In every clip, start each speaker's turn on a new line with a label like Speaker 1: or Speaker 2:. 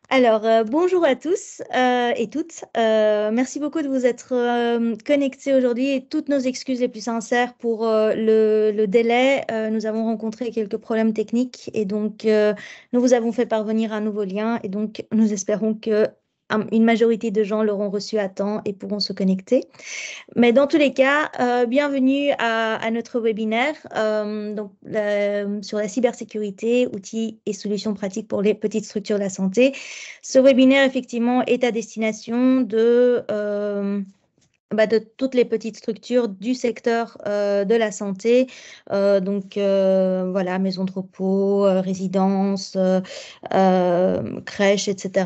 Speaker 1: Bonjour à tous et toutes. Merci beaucoup de vous être connectés aujourd'hui et toutes nos excuses les plus sincères pour le délai. Nous avons rencontré quelques problèmes techniques et donc nous vous avons fait parvenir un nouveau lien et donc nous espérons que une majorité de gens l'auront reçu à temps et pourront se connecter. Mais dans tous les cas, bienvenue à notre webinaire sur la cybersécurité, outils et solutions pratiques pour les petites structures de la santé. Ce webinaire, effectivement, est à destination de toutes les petites structures du secteur de la santé, voilà, maisons de repos, résidences, crèches, etc.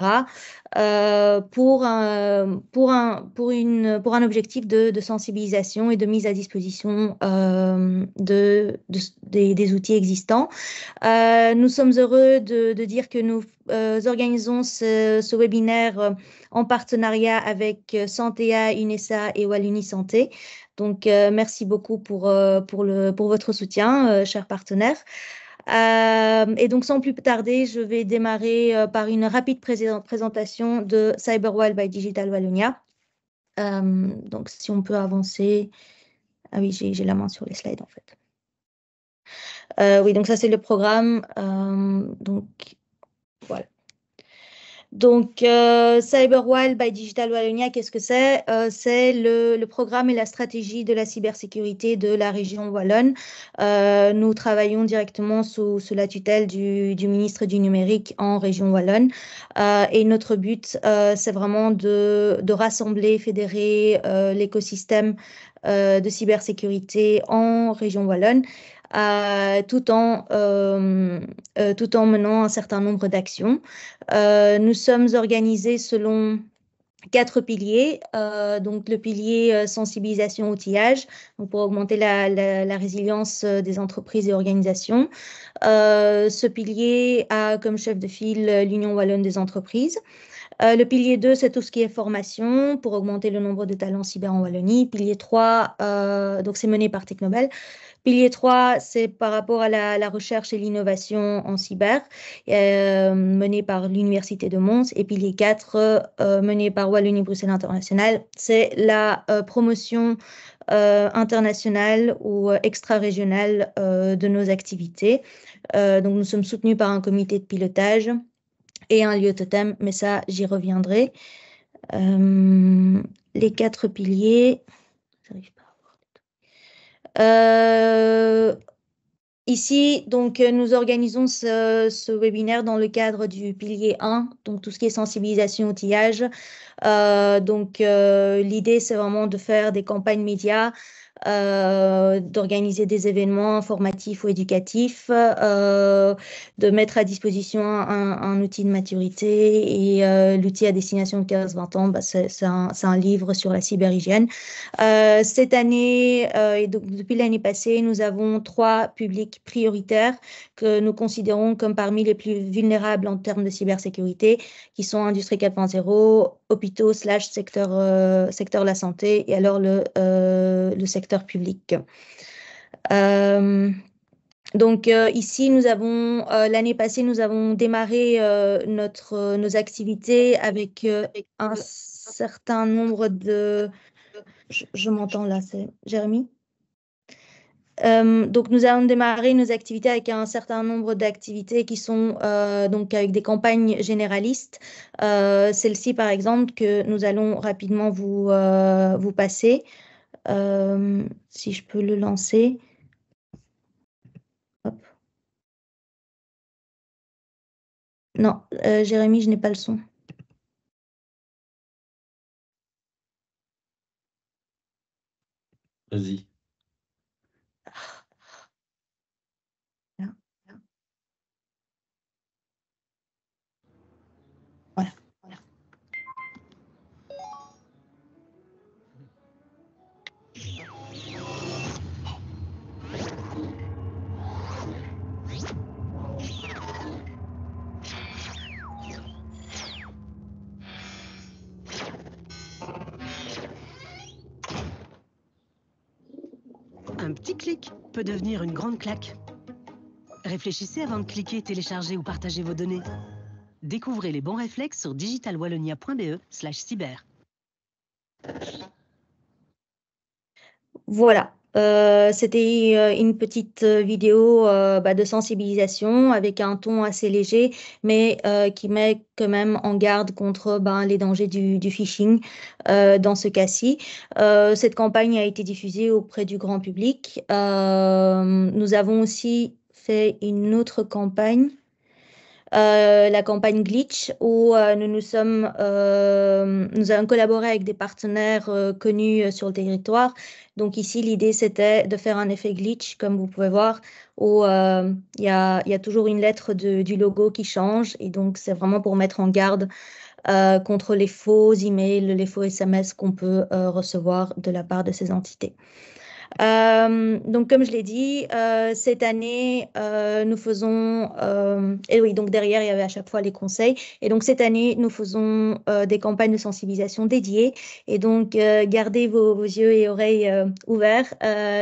Speaker 1: Pour un objectif de sensibilisation et de mise à disposition des outils existants. Nous sommes heureux de dire que nous organisons ce webinaire en partenariat avec Santéa, UNESA et Wallonie Santé. Donc, merci beaucoup pour votre soutien, chers partenaires. Et donc, sans plus tarder, je vais démarrer par une rapide présentation de CyberWall by Digital Wallonia. Donc, si on peut avancer. Ah oui, j'ai la main sur les slides en fait. Oui, donc ça, c'est le programme. Donc, voilà. Donc, CyberWall by Digital Wallonia, qu'est-ce que c'est? C'est le programme et la stratégie de la cybersécurité de la région wallonne. Nous travaillons directement sous la tutelle du ministre du numérique en région wallonne. Et notre but, c'est vraiment de rassembler, fédérer l'écosystème de cybersécurité en région wallonne. Tout en menant un certain nombre d'actions. Nous sommes organisés selon 4 piliers. Donc, le pilier sensibilisation outillage, donc pour augmenter la résilience des entreprises et organisations. Ce pilier a comme chef de file l'Union wallonne des entreprises. Le pilier 2, c'est tout ce qui est formation pour augmenter le nombre de talents cyber en Wallonie. Pilier 3, donc c'est mené par Technobel. Pilier 3, c'est par rapport à la recherche et l'innovation en cyber, menée par l'Université de Mons. Et pilier 4, mené par Wallonie-Bruxelles International, c'est la promotion internationale ou extra-régionale de nos activités. Donc, nous sommes soutenus par un comité de pilotage et un lieu totem, mais ça, j'y reviendrai. Les 4 piliers, j'arrive pas. Ici, donc, nous organisons ce webinaire dans le cadre du pilier 1, donc tout ce qui est sensibilisation outillage. L'idée, c'est vraiment de faire des campagnes médias, d'organiser des événements informatifs ou éducatifs, de mettre à disposition un outil de maturité et l'outil à destination de 15-20 ans, c'est un livre sur la cyberhygiène. Cette année et donc depuis l'année passée, nous avons 3 publics prioritaires que nous considérons comme parmi les plus vulnérables en termes de cybersécurité, qui sont Industrie 4.0, hôpitaux / secteur de la santé et alors le secteur public. Ici, l'année passée, nous avons démarré nos activités avec un certain nombre de... Je m'entends là, c'est Jérémy? Donc, nous allons démarrer nos activités avec un certain nombre d'activités qui sont donc avec des campagnes généralistes. Celle-ci, par exemple, que nous allons rapidement vous passer. Si je peux le lancer. Hop. Non, Jérémy, je n'ai pas le son.
Speaker 2: Vas-y.
Speaker 1: Là, là. Voilà.
Speaker 3: Un petit clic peut devenir une grande claque. Réfléchissez avant de cliquer, télécharger ou partager vos données.
Speaker 2: Découvrez les bons réflexes sur digitalwallonia.be/cyber.
Speaker 1: Voilà, c'était une petite vidéo de sensibilisation avec un ton assez léger, mais qui met quand même en garde contre les dangers du phishing dans ce cas-ci. Cette campagne a été diffusée auprès du grand public. Nous avons aussi fait une autre campagne. La campagne Glitch où nous avons collaboré avec des partenaires connus sur le territoire. Donc ici, l'idée, c'était de faire un effet glitch, comme vous pouvez voir, où il y a toujours une lettre du logo qui change. Et donc, c'est vraiment pour mettre en garde contre les faux emails, les faux SMS qu'on peut recevoir de la part de ces entités. Donc, comme je l'ai dit, cette année, nous faisons, et oui, donc derrière, il y avait à chaque fois les conseils. Et donc, cette année, nous faisons des campagnes de sensibilisation dédiées. Et donc, gardez vos yeux et oreilles ouverts.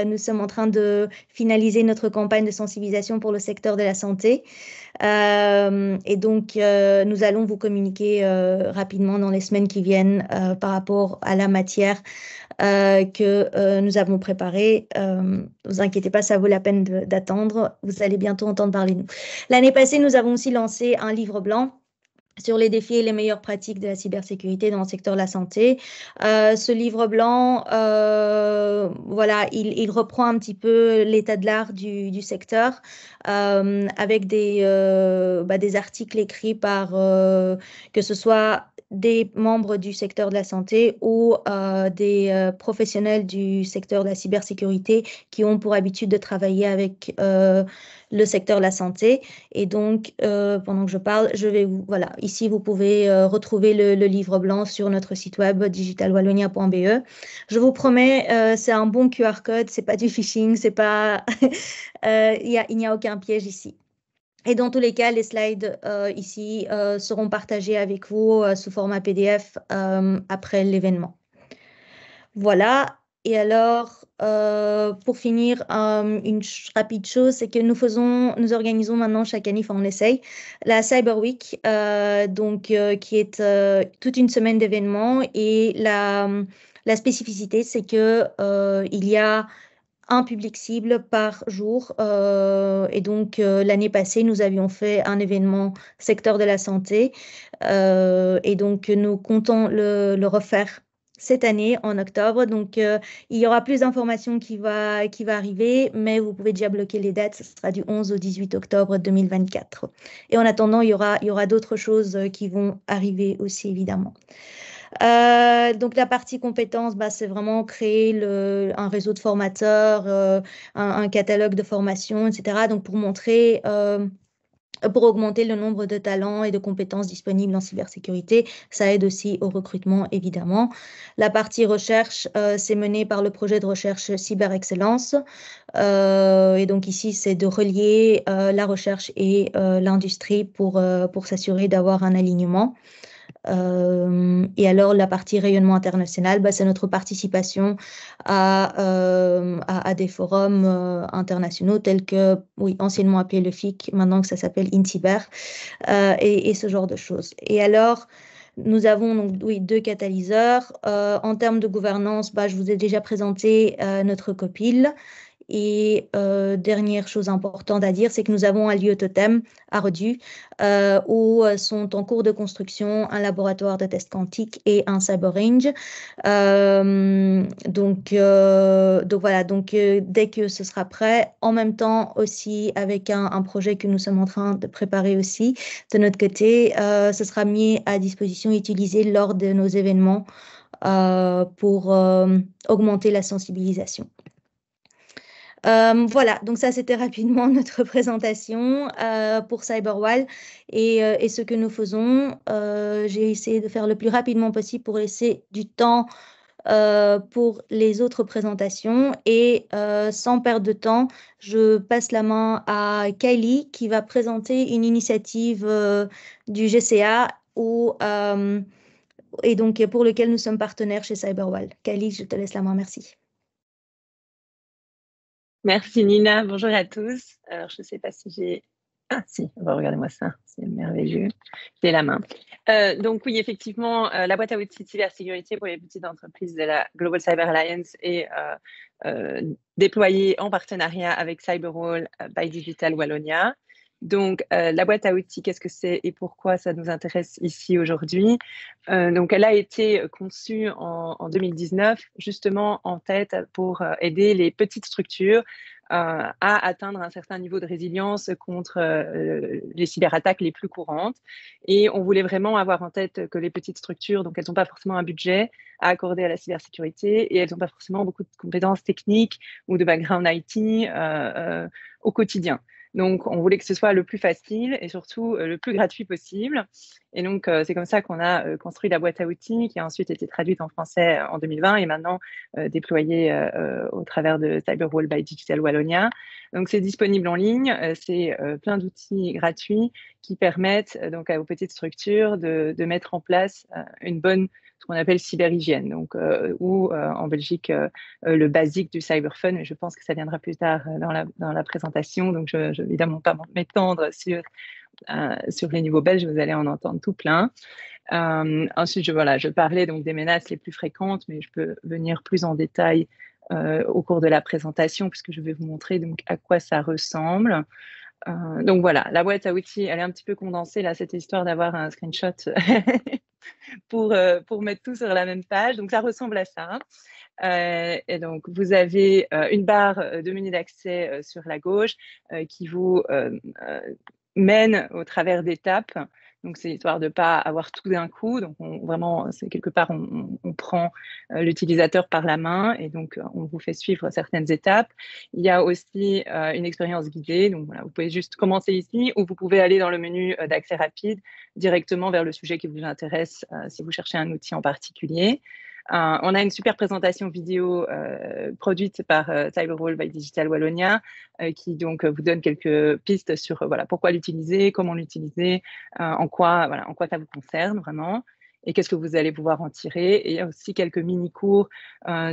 Speaker 1: Nous sommes en train de finaliser notre campagne de sensibilisation pour le secteur de la santé. Et donc, nous allons vous communiquer rapidement dans les semaines qui viennent par rapport à la matière que nous avons préparée. Ne vous inquiétez pas, ça vaut la peine d'attendre. Vous allez bientôt entendre parler de nous. L'année passée, nous avons aussi lancé un livre blanc sur les défis et les meilleures pratiques de la cybersécurité dans le secteur de la santé. Ce livre blanc, voilà, il reprend un petit peu l'état de l'art du secteur avec des articles écrits par que ce soit des membres du secteur de la santé ou des professionnels du secteur de la cybersécurité qui ont pour habitude de travailler avec le secteur de la santé. Et donc, pendant que je parle, voilà, ici, vous pouvez retrouver le livre blanc sur notre site web digitalwallonia.be. Je vous promets, c'est un bon QR code, c'est pas du phishing, c'est pas, il n'y a aucun piège ici. Et dans tous les cas, les slides ici seront partagés avec vous sous format PDF après l'événement. Voilà. Et alors, pour finir, une rapide chose, c'est que nous organisons maintenant chaque année, enfin on essaye, la Cyber Week, qui est toute une semaine d'événements. Et la spécificité, c'est que il y a un public cible par jour. Et donc, l'année passée, nous avions fait un événement secteur de la santé. Et donc, nous comptons le refaire cette année, en octobre. Donc, il y aura plus d'informations qui va arriver, mais vous pouvez déjà bloquer les dates. Ce sera du 11 au 18 octobre 2024. Et en attendant, il y aura d'autres choses qui vont arriver aussi, évidemment. Donc, la partie compétences, c'est vraiment créer un réseau de formateurs, un catalogue de formation, etc. Donc, pour augmenter le nombre de talents et de compétences disponibles en cybersécurité. Ça aide aussi au recrutement, évidemment. La partie recherche, c'est mené par le projet de recherche Cyber Excellence. Et donc ici, c'est de relier la recherche et l'industrie pour s'assurer d'avoir un alignement. Et alors, la partie rayonnement international, c'est notre participation à des forums internationaux tels que, oui, anciennement appelé le FIC, maintenant que ça s'appelle INCYBER, et ce genre de choses. Et alors, nous avons donc, oui, 2 catalyseurs. En termes de gouvernance, je vous ai déjà présenté notre copil. Et dernière chose importante à dire, c'est que nous avons un lieu totem à Redu où sont en cours de construction un laboratoire de tests quantiques et un cyber range. Donc voilà, dès que ce sera prêt, en même temps aussi avec un projet que nous sommes en train de préparer aussi de notre côté, ce sera mis à disposition et utilisé lors de nos événements pour augmenter la sensibilisation. Voilà, donc ça c'était rapidement notre présentation pour Cyberwall et ce que nous faisons. J'ai essayé de faire le plus rapidement possible pour laisser du temps pour les autres présentations et sans perdre de temps, je passe la main à Kylie qui va présenter une initiative du GCA et donc pour lequel nous sommes partenaires chez Cyberwall. Kylie, je te laisse la main, merci.
Speaker 3: Merci Nina, bonjour à tous. Alors je ne sais pas si j'ai Ah si, regardez-moi ça, c'est merveilleux. C'est la main. Donc oui, effectivement, la boîte à outils de cybersécurité pour les petites entreprises de la Global Cyber Alliance est déployée en partenariat avec Cyberwall by Digital Wallonia. Donc, la boîte à outils, qu'est-ce que c'est et pourquoi ça nous intéresse ici aujourd'hui? Donc, elle a été conçue en 2019, justement en tête pour aider les petites structures à atteindre un certain niveau de résilience contre les cyberattaques les plus courantes. Et on voulait vraiment avoir en tête que les petites structures, donc elles n'ont pas forcément un budget à accorder à la cybersécurité et elles n'ont pas forcément beaucoup de compétences techniques ou de background IT au quotidien. Donc, on voulait que ce soit le plus facile et surtout le plus gratuit possible. Et donc, c'est comme ça qu'on a construit la boîte à outils qui a ensuite été traduite en français en 2020 et maintenant déployée au travers de Cyberwall by Digital Wallonia. Donc, c'est disponible en ligne. C'est plein d'outils gratuits qui permettent donc aux petites structures de mettre en place une bonne ce qu'on appelle cyberhygiène, donc ou en Belgique le basique du cyberfun, mais je pense que ça viendra plus tard dans la présentation, donc je ne vais évidemment pas m'étendre sur les niveaux belges, vous allez en entendre tout plein. Ensuite, je parlais donc des menaces les plus fréquentes, mais je peux venir plus en détail au cours de la présentation, puisque je vais vous montrer donc à quoi ça ressemble. Donc voilà, la boîte à outils, elle est un petit peu condensée là, cette histoire d'avoir un screenshot pour mettre tout sur la même page. Donc ça ressemble à ça. Et donc vous avez une barre de menu d'accès sur la gauche qui vous mène au travers d'étapes. Donc, c'est histoire de ne pas avoir tout d'un coup. Donc, vraiment, c'est quelque part, on prend l'utilisateur par la main et donc, on vous fait suivre certaines étapes. Il y a aussi une expérience guidée. Donc, voilà, vous pouvez juste commencer ici ou vous pouvez aller dans le menu d'accès rapide directement vers le sujet qui vous intéresse si vous cherchez un outil en particulier. On a une super présentation vidéo produite par Cyberwall by Digital Wallonia qui donc vous donne quelques pistes sur pourquoi l'utiliser, comment l'utiliser, en quoi ça vous concerne vraiment et qu'est-ce que vous allez pouvoir en tirer. Et il y a aussi quelques mini-cours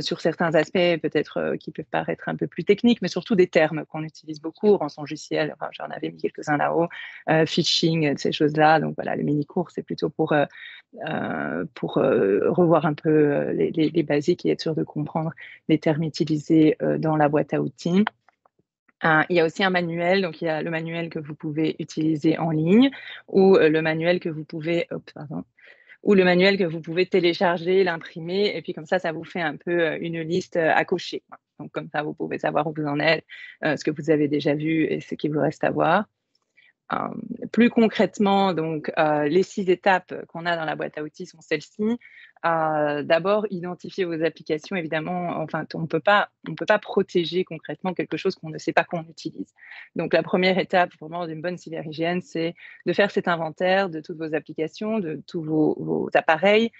Speaker 3: sur certains aspects peut-être qui peuvent paraître un peu plus techniques, mais surtout des termes qu'on utilise beaucoup, rançongiciel, j'en avais mis quelques-uns là-haut, phishing, ces choses-là. Donc voilà, le mini-cours, c'est plutôt pour revoir un peu les basiques et être sûr de comprendre les termes utilisés dans la boîte à outils. Il y a aussi un manuel, donc il y a le manuel que vous pouvez utiliser en ligne ou le manuel que vous pouvez, ou le manuel que vous pouvez télécharger, l'imprimer, et puis comme ça vous fait un peu une liste à cocher. Donc comme ça, vous pouvez savoir où vous en êtes, ce que vous avez déjà vu et ce qu'il vous reste à voir. Plus concrètement, donc, les 6 étapes qu'on a dans la boîte à outils sont celles-ci. D'abord, identifier vos applications, évidemment. Enfin, on ne peut pas protéger concrètement quelque chose qu'on ne sait pas qu'on utilise. Donc, la première étape vraiment d'une bonne cyberhygiène, c'est de faire cet inventaire de toutes vos applications, de tous vos appareils,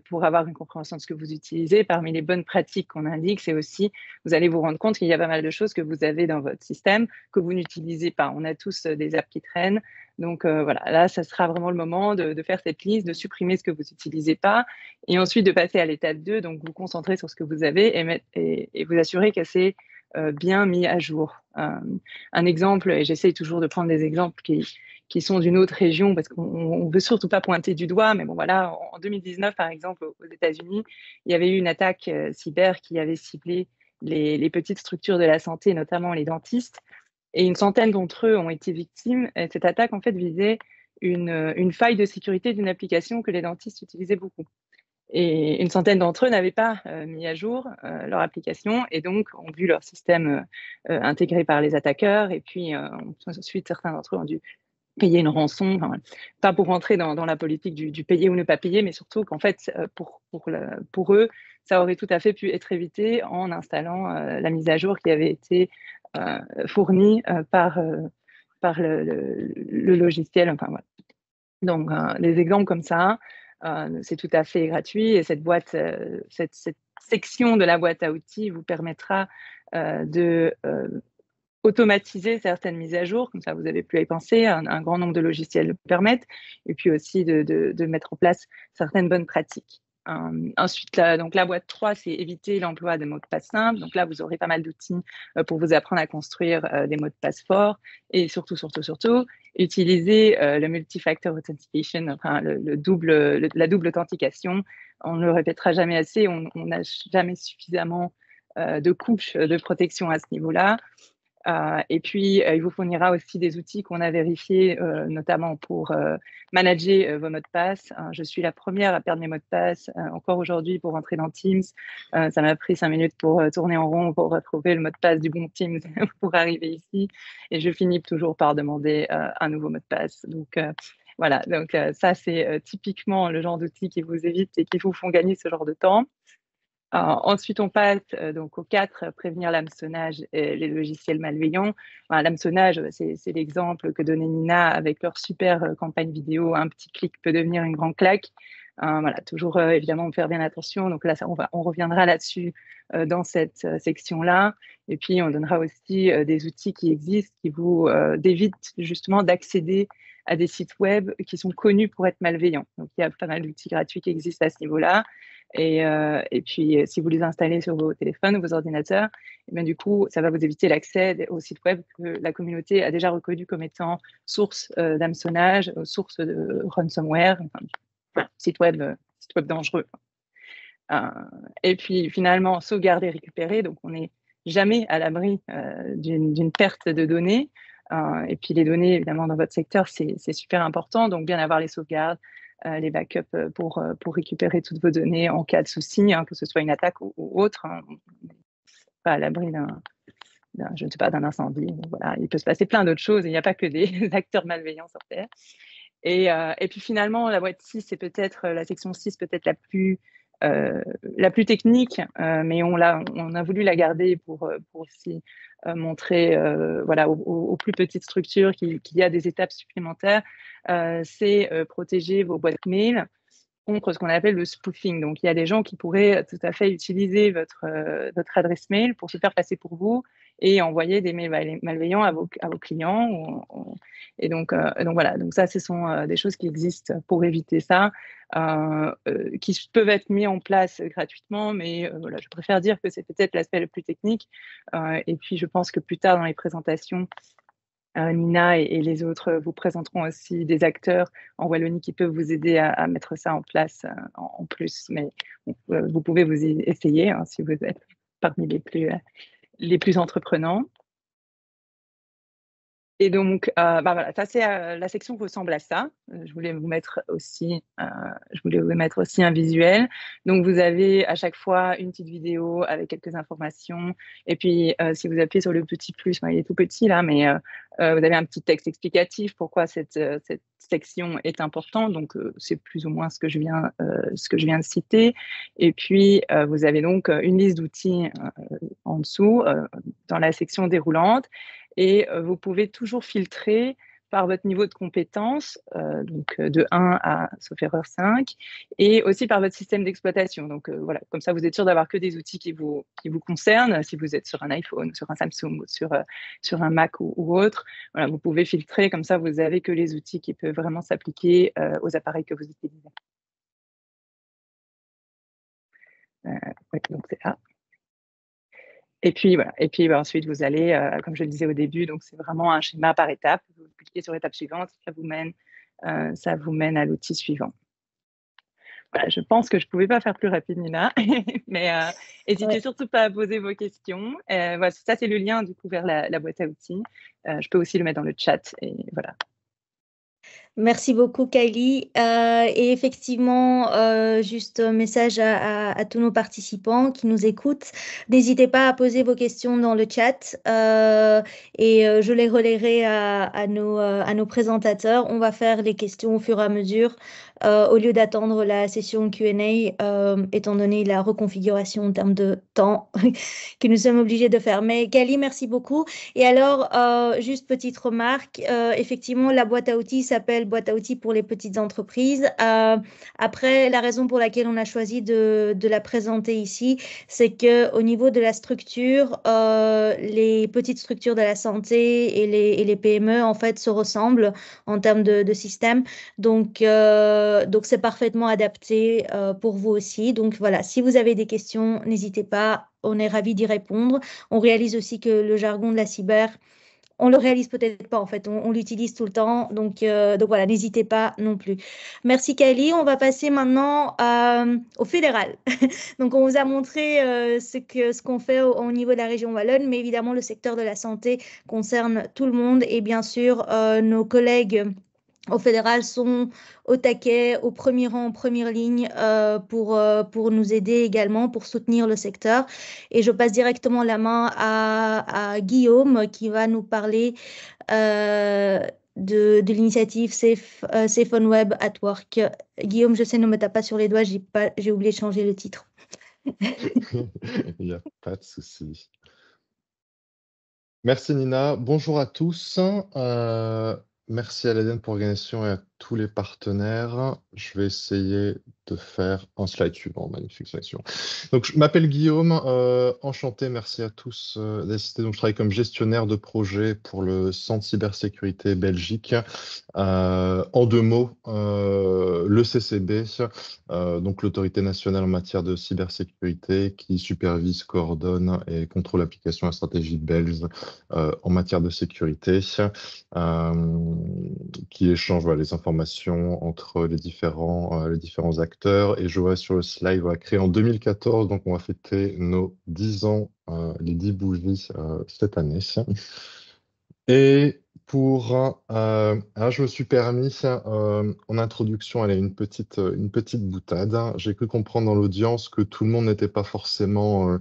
Speaker 3: pour avoir une compréhension de ce que vous utilisez. Parmi les bonnes pratiques qu'on indique, c'est aussi, vous allez vous rendre compte qu'il y a pas mal de choses que vous avez dans votre système que vous n'utilisez pas. On a tous des apps qui traînent. Donc là, ça sera vraiment le moment de faire cette liste, de supprimer ce que vous n'utilisez pas et ensuite de passer à l'étape 2, donc vous concentrer sur ce que vous avez et vous assurer que c'est bien mis à jour. Un exemple, et j'essaye toujours de prendre des exemples qui sont d'une autre région parce qu'on ne veut surtout pas pointer du doigt, mais bon voilà, en 2019 par exemple aux États-Unis, il y avait eu une attaque cyber qui avait ciblé les petites structures de la santé, notamment les dentistes. Et une centaine d'entre eux ont été victimes. Et cette attaque, en fait, visait une faille de sécurité d'une application que les dentistes utilisaient beaucoup. Et une centaine d'entre eux n'avaient pas mis à jour leur application et donc ont vu leur système intégré par les attaqueurs. Et puis, ensuite, certains d'entre eux ont dû payer une rançon. Enfin, pas pour rentrer dans la politique du payer ou ne pas payer, mais surtout qu'en fait, pour eux, ça aurait tout à fait pu être évité en installant la mise à jour qui avait été fournie par le logiciel. Enfin, voilà. Donc, des exemples comme ça, c'est tout à fait gratuit et cette section de la boîte à outils vous permettra de automatiser certaines mises à jour, comme ça vous n'avez plus à y penser, un grand nombre de logiciels le permettent, et puis aussi de mettre en place certaines bonnes pratiques. Ensuite, donc la boîte 3, c'est éviter l'emploi de mots de passe simples. Donc là, vous aurez pas mal d'outils pour vous apprendre à construire des mots de passe forts et surtout, utiliser le multi-factor authentication, enfin la double authentication. On ne le répétera jamais assez, on n'a jamais suffisamment de couches de protection à ce niveau-là. Et puis, il vous fournira aussi des outils qu'on a vérifiés, notamment pour manager vos mots de passe. Je suis la première à perdre mes mots de passe encore aujourd'hui pour rentrer dans Teams. Ça m'a pris 5 minutes pour tourner en rond pour retrouver le mot de passe du bon Teams pour arriver ici. Et je finis toujours par demander un nouveau mot de passe. Donc, voilà, donc ça, c'est typiquement le genre d'outils qui vous évitent et qui vous font gagner ce genre de temps. Ensuite, on passe donc au 4, prévenir l'hameçonnage et les logiciels malveillants. Enfin, l'hameçonnage, c'est l'exemple que donnait Nina avec leur super campagne vidéo. Un petit clic peut devenir une grande claque. Voilà, toujours évidemment faire bien attention. Donc là, on reviendra là-dessus dans cette section-là. Et puis, on donnera aussi des outils qui existent qui vous évitent justement d'accéder à des sites web qui sont connus pour être malveillants. Donc, il y a pas mal d'outils gratuits qui existent à ce niveau-là. Et puis, si vous les installez sur vos téléphones ou vos ordinateurs, et bien, du coup, ça va vous éviter l'accès au site web que la communauté a déjà reconnu comme étant source d'hameçonnage, source de ransomware, enfin, site web dangereux. Et puis, finalement, sauvegarder, récupérer. Donc, on n'est jamais à l'abri d'une perte de données. Et puis, les données, évidemment, dans votre secteur, c'est super important. Donc, bien avoir les sauvegardes, les backups pour récupérer toutes vos données en cas de souci, que ce soit une attaque ou autre. Pas à l'abri je ne sais pas, d'un incendie. Voilà, il peut se passer plein d'autres choses. Il n'y a pas que des acteurs malveillants sur Terre. Et puis finalement, la boîte 6, c'est peut-être la section 6, peut-être la plus technique, mais on a voulu la garder pour aussi montrer voilà, aux plus petites structures qu'il y a des étapes supplémentaires. C'est protéger vos boîtes mail contre ce qu'on appelle le spoofing. Donc, il y a des gens qui pourraient tout à fait utiliser votre adresse mail pour se faire passer pour vous et envoyer des mails malveillants à vos clients. Et donc voilà. Donc ça, ce sont des choses qui existent pour éviter ça, qui peuvent être mis en place gratuitement, mais voilà, je préfère dire que c'est peut-être l'aspect le plus technique. Et puis, je pense que plus tard dans les présentations, Nina et les autres vous présenteront aussi des acteurs en Wallonie qui peuvent vous aider à mettre ça en place en plus. Mais vous pouvez vous y essayer si vous êtes parmi les plus entreprenants. Et donc, voilà, ça c'est la section ressemble à ça. Je voulais vous mettre aussi un visuel. Donc, vous avez à chaque fois une petite vidéo avec quelques informations. Et puis, si vous appuyez sur le petit plus, il est tout petit là, mais vous avez un petit texte explicatif pourquoi cette section est importante. Donc, c'est plus ou moins ce que je viens de citer. Et puis, vous avez donc une liste d'outils en dessous dans la section déroulante. Et vous pouvez toujours filtrer par votre niveau de compétence, donc de 1 à, sauf erreur, 5, et aussi par votre système d'exploitation. Donc voilà, comme ça, vous êtes sûr d'avoir que des outils qui vous concernent. Si vous êtes sur un iPhone, sur un Samsung, sur un Mac ou autre, voilà, vous pouvez filtrer. Comme ça, vous avez que les outils qui peuvent vraiment s'appliquer aux appareils que vous utilisez. Donc c'est A. Et puis, voilà. Et puis, ensuite, vous allez, comme je le disais au début, donc c'est vraiment un schéma par étape. Vous cliquez sur l'étape suivante, ça vous mène à l'outil suivant. Voilà, je pense que je ne pouvais pas faire plus rapide, Nina, mais n'hésitez surtout pas à poser vos questions. Voilà, ça, c'est le lien du coup vers la boîte à outils. Je peux aussi le mettre dans le chat. Et voilà.
Speaker 1: Merci beaucoup, Kylie. Et effectivement, juste un message à tous nos participants qui nous écoutent. N'hésitez pas à poser vos questions dans le chat et je les relayerai à nos présentateurs. On va faire les questions au fur et à mesure au lieu d'attendre la session Q&A, étant donné la reconfiguration en termes de temps que nous sommes obligés de faire. Mais Kylie, merci beaucoup. Et alors, juste petite remarque, effectivement, la boîte à outils s'appelle boîte à outils pour les petites entreprises. Après, la raison pour laquelle on a choisi de la présenter ici, c'est qu'au niveau de la structure, les petites structures de la santé et les PME, en fait, se ressemblent en termes de système. Donc, donc c'est parfaitement adapté pour vous aussi. Donc voilà, si vous avez des questions, n'hésitez pas, on est ravis d'y répondre. On réalise aussi que le jargon de la cyber, on le réalise peut-être pas en fait, on l'utilise tout le temps, donc voilà, n'hésitez pas non plus. Merci Kylie, on va passer maintenant au fédéral. Donc on vous a montré ce qu'on fait au niveau de la région wallonne, mais évidemment le secteur de la santé concerne tout le monde et bien sûr nos collègues au fédéral sont au taquet, au premier rang, en première ligne pour nous aider également, pour soutenir le secteur. Et je passe directement la main à Guillaume qui va nous parler de l'initiative Safe on Web at Work. Guillaume, je sais, ne me tape pas sur les doigts, j'ai oublié de changer le titre.
Speaker 4: Il n'y a pas de souci. Merci Nina. Bonjour à tous. Merci à l'ADN pour l'organisation et à tous les partenaires. Je vais essayer de faire un slide suivant. Magnifique sélection. Donc, je m'appelle Guillaume. Enchanté. Merci à tous d'assister. Donc, je travaille comme gestionnaire de projet pour le Centre Cybersécurité Belgique. En deux mots, le CCB, donc l'autorité nationale en matière de cybersécurité qui supervise, coordonne et contrôle l'application et la stratégie belge en matière de sécurité, qui échange les informations entre les différents acteurs. Et je vois sur le slide, créé en 2014, donc on va fêter nos 10 ans, les 10 bougies cette année. Et je me suis permis en introduction, une petite boutade. J'ai cru comprendre dans l'audience que tout le monde n'était pas forcément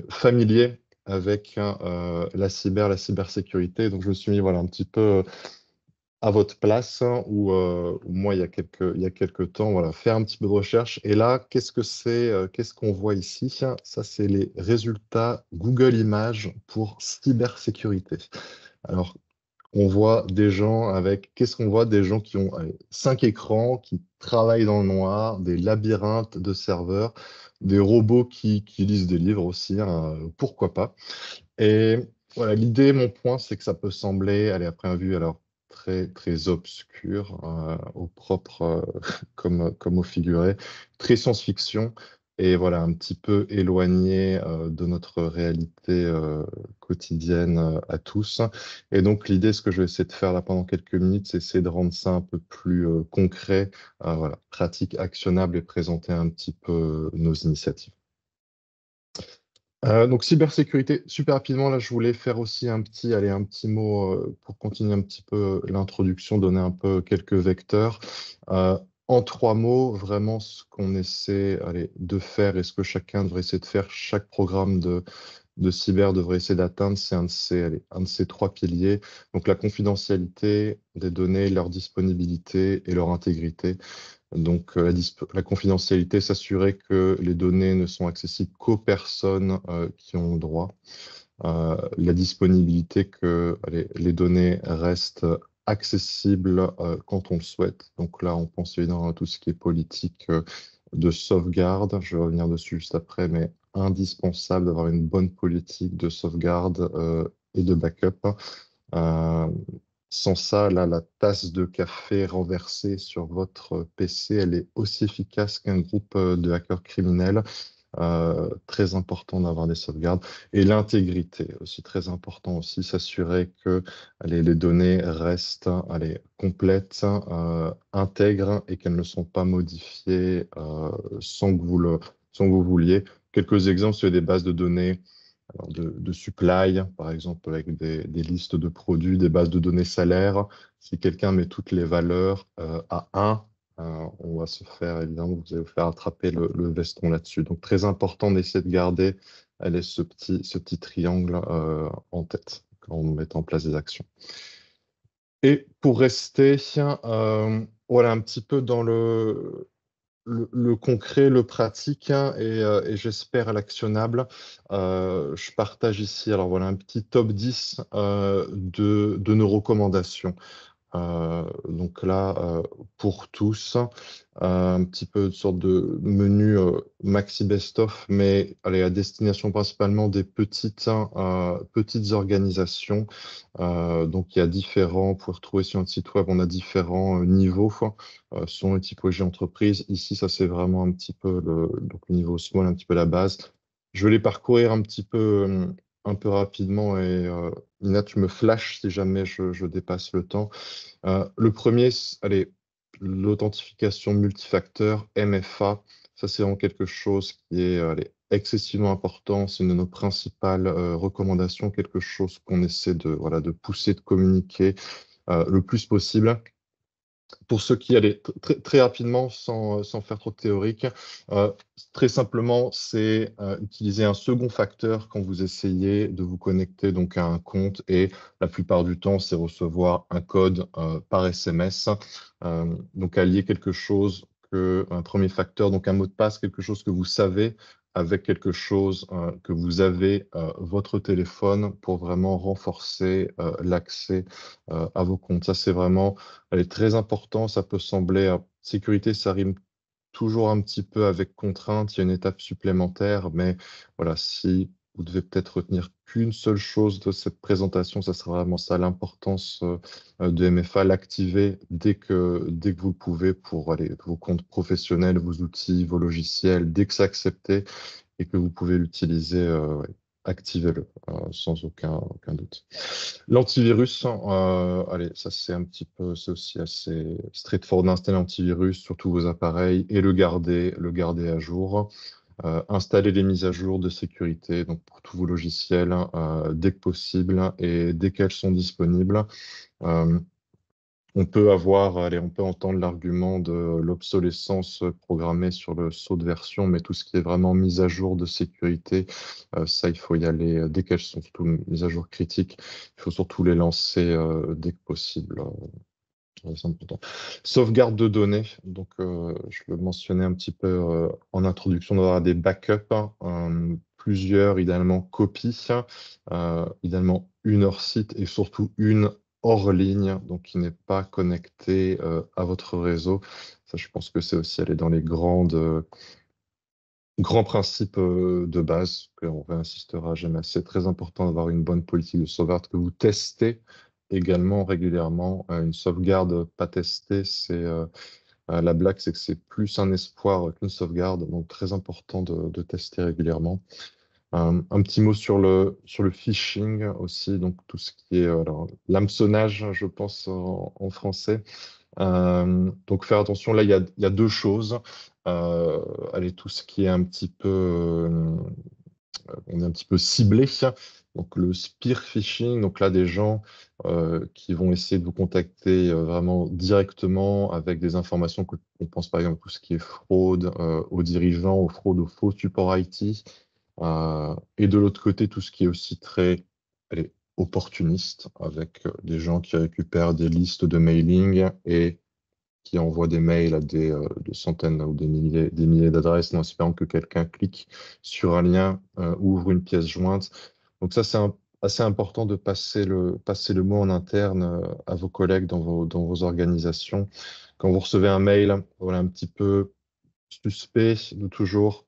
Speaker 4: familier avec la cybersécurité. Donc je me suis mis un petit peu à votre place, où moi il y a quelques temps, faire un petit peu de recherche. Et là, qu'est-ce qu'on voit ici? Ça, c'est les résultats Google Images pour cybersécurité. Alors, on voit des gens qu'est-ce qu'on voit? Des gens qui ont 5 écrans, qui travaillent dans le noir, des labyrinthes de serveurs, des robots qui lisent des livres aussi, pourquoi pas. Et voilà, l'idée, mon point, c'est que ça peut sembler, à première vue, alors très, très obscur, au propre comme au figuré, très science-fiction, et voilà, un petit peu éloigné de notre réalité quotidienne à tous. Et donc, l'idée, ce que je vais essayer de faire là pendant quelques minutes, c'est essayer de rendre ça un peu plus concret, pratique, actionnable et présenter un petit peu nos initiatives. Donc cybersécurité, super rapidement, là je voulais faire aussi un petit mot pour continuer un petit peu l'introduction, donner un peu quelques vecteurs. En 3 mots, vraiment ce qu'on essaie de faire et ce que chacun devrait essayer de faire, chaque programme de cyber devrait essayer d'atteindre, c'est un de ces 3 piliers. Donc la confidentialité des données, leur disponibilité et leur intégrité. Donc, la confidentialité, s'assurer que les données ne sont accessibles qu'aux personnes qui ont le droit. La disponibilité, que les données restent accessibles quand on le souhaite. Donc là, on pense évidemment à tout ce qui est politique de sauvegarde. Je vais revenir dessus juste après, mais indispensable d'avoir une bonne politique de sauvegarde et de backup. Sans ça, là, la tasse de café renversée sur votre PC, elle est aussi efficace qu'un groupe de hackers criminels. Très important d'avoir des sauvegardes. Et l'intégrité, aussi très important aussi, s'assurer que les données restent complètes, intègres et qu'elles ne sont pas modifiées sans que vous vouliez. Quelques exemples sur des bases de données de supply, par exemple, avec des listes de produits, des bases de données salaires. Si quelqu'un met toutes les valeurs à 1, on va se faire, évidemment, vous allez vous faire attraper le veston là-dessus. Donc, très important d'essayer de garder ce petit triangle en tête quand on met en place des actions. Et pour rester, voilà, un petit peu dans le concret, le pratique, et j'espère l'actionnable. Je partage ici, alors voilà, un petit top 10 de nos recommandations. Donc là, pour tous, un petit peu de sorte de menu maxi best-of, mais allez, à destination principalement des petites organisations. Donc il y a différents, vous pouvez retrouver sur notre site web, on a différents niveaux selon les typologies d'entreprise. Ici, ça c'est vraiment un petit peu donc le niveau small, un petit peu la base. Je vais les parcourir un peu rapidement et Nina, tu me flashes si jamais je dépasse le temps. Le premier, allez, l'authentification multifacteur, MFA. Ça, c'est vraiment quelque chose qui est allez, excessivement important. C'est une de nos principales recommandations, quelque chose qu'on essaie voilà, de pousser, de communiquer le plus possible. Pour ceux qui allaient très rapidement, sans faire trop de théorique, euh, très simplement, c'est utiliser un second facteur quand vous essayez de vous connecter donc à un compte et la plupart du temps, c'est recevoir un code par SMS. Donc, allier quelque chose un premier facteur, donc un mot de passe, quelque chose que vous savez avec quelque chose que vous avez votre téléphone pour vraiment renforcer l'accès à vos comptes. Ça, c'est vraiment elle est très importante. Ça peut sembler, sécurité, ça rime toujours un petit peu avec contrainte. Il y a une étape supplémentaire, mais voilà, si vous devez peut-être retenir qu'une seule chose de cette présentation, ça sera vraiment ça, l'importance de MFA, l'activer dès que vous le pouvez pour vos comptes professionnels, vos outils, vos logiciels, dès que c'est accepté et que vous pouvez l'utiliser, ouais, activez-le sans aucun doute. L'antivirus, allez, ça c'est aussi assez straightforward d'installer l'antivirus sur tous vos appareils et le garder à jour. Installer les mises à jour de sécurité donc pour tous vos logiciels dès que possible et dès qu'elles sont disponibles. Euh, on peut on peut entendre l'argument de l'obsolescence programmée sur le saut de version, mais tout ce qui est vraiment mise à jour de sécurité, ça, il faut y aller dès qu'elles sont surtout mises à jour critiques. Il faut surtout les lancer dès que possible. C'est important. Sauvegarde de données. Donc, je le mentionnais un petit peu en introduction, d'avoir des backups, plusieurs, idéalement copies, idéalement une hors site et surtout une hors ligne, donc qui n'est pas connectée à votre réseau. Ça, je pense que c'est aussi aller dans les grands principes de base, qu'on réinsistera jamais. C'est très important d'avoir une bonne politique de sauvegarde que vous testez également régulièrement. Une sauvegarde pas testée, la blague, c'est que c'est plus un espoir qu'une sauvegarde, donc très important de tester régulièrement. Un petit mot sur le phishing aussi, donc tout ce qui est alors, l'hameçonnage, je pense en français. Donc faire attention, là il y a deux choses. Allez, tout ce qui est un petit peu, on est un petit peu ciblé. Donc le spear phishing, donc là des gens qui vont essayer de vous contacter vraiment directement avec des informations on pense par exemple à tout ce qui est fraude aux dirigeants, aux fraudes aux faux supports IT. Et de l'autre côté, tout ce qui est aussi très allez, opportuniste, avec des gens qui récupèrent des listes de mailing et qui envoient des mails à des centaines ou des milliers d'adresses en espérant que quelqu'un clique sur un lien, ouvre une pièce jointe. Donc ça, c'est assez important de passer le mot en interne à vos collègues dans vos organisations. Quand vous recevez un mail, voilà, un petit peu suspect, de toujours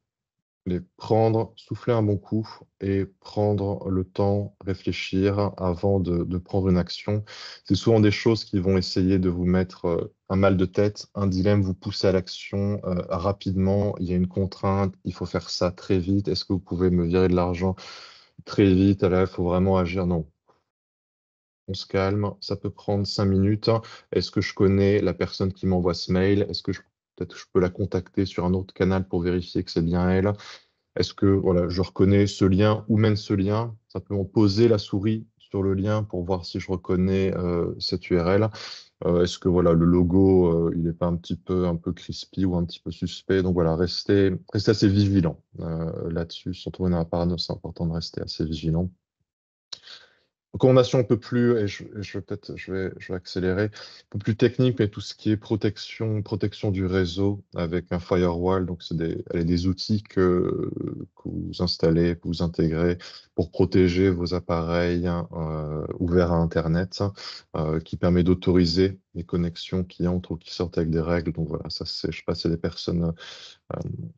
Speaker 4: les prendre, souffler un bon coup et prendre le temps, réfléchir avant de prendre une action. C'est souvent des choses qui vont essayer de vous mettre un mal de tête, un dilemme, vous pousser à l'action rapidement. Il y a une contrainte, il faut faire ça très vite. Est-ce que vous pouvez me virer de l'argent très vite? Alors, il faut vraiment agir. Non. On se calme, ça peut prendre 5 minutes. Est-ce que je connais la personne qui m'envoie ce mail? Est-ce que peut-être je peux la contacter sur un autre canal pour vérifier que c'est bien elle? Est-ce que voilà, je reconnais ce lien, où mène ce lien? Simplement poser la souris sur le lien pour voir si je reconnais cette URL. Est-ce que voilà, le logo, il n'est pas un peu crispy ou un petit peu suspect? Donc voilà, restez assez vigilant là-dessus. Surtout dans la parano, c'est important de rester assez vigilant. Recommandation un peu plus, et je vais accélérer, un peu plus technique, mais tout ce qui est protection du réseau avec un firewall. Donc, c'est des outils que vous installez, que vous intégrez pour protéger vos appareils ouverts à Internet, qui permet d'autoriser les connexions qui entrent ou qui sortent avec des règles. Donc voilà, ça c'est, je sais pas si des personnes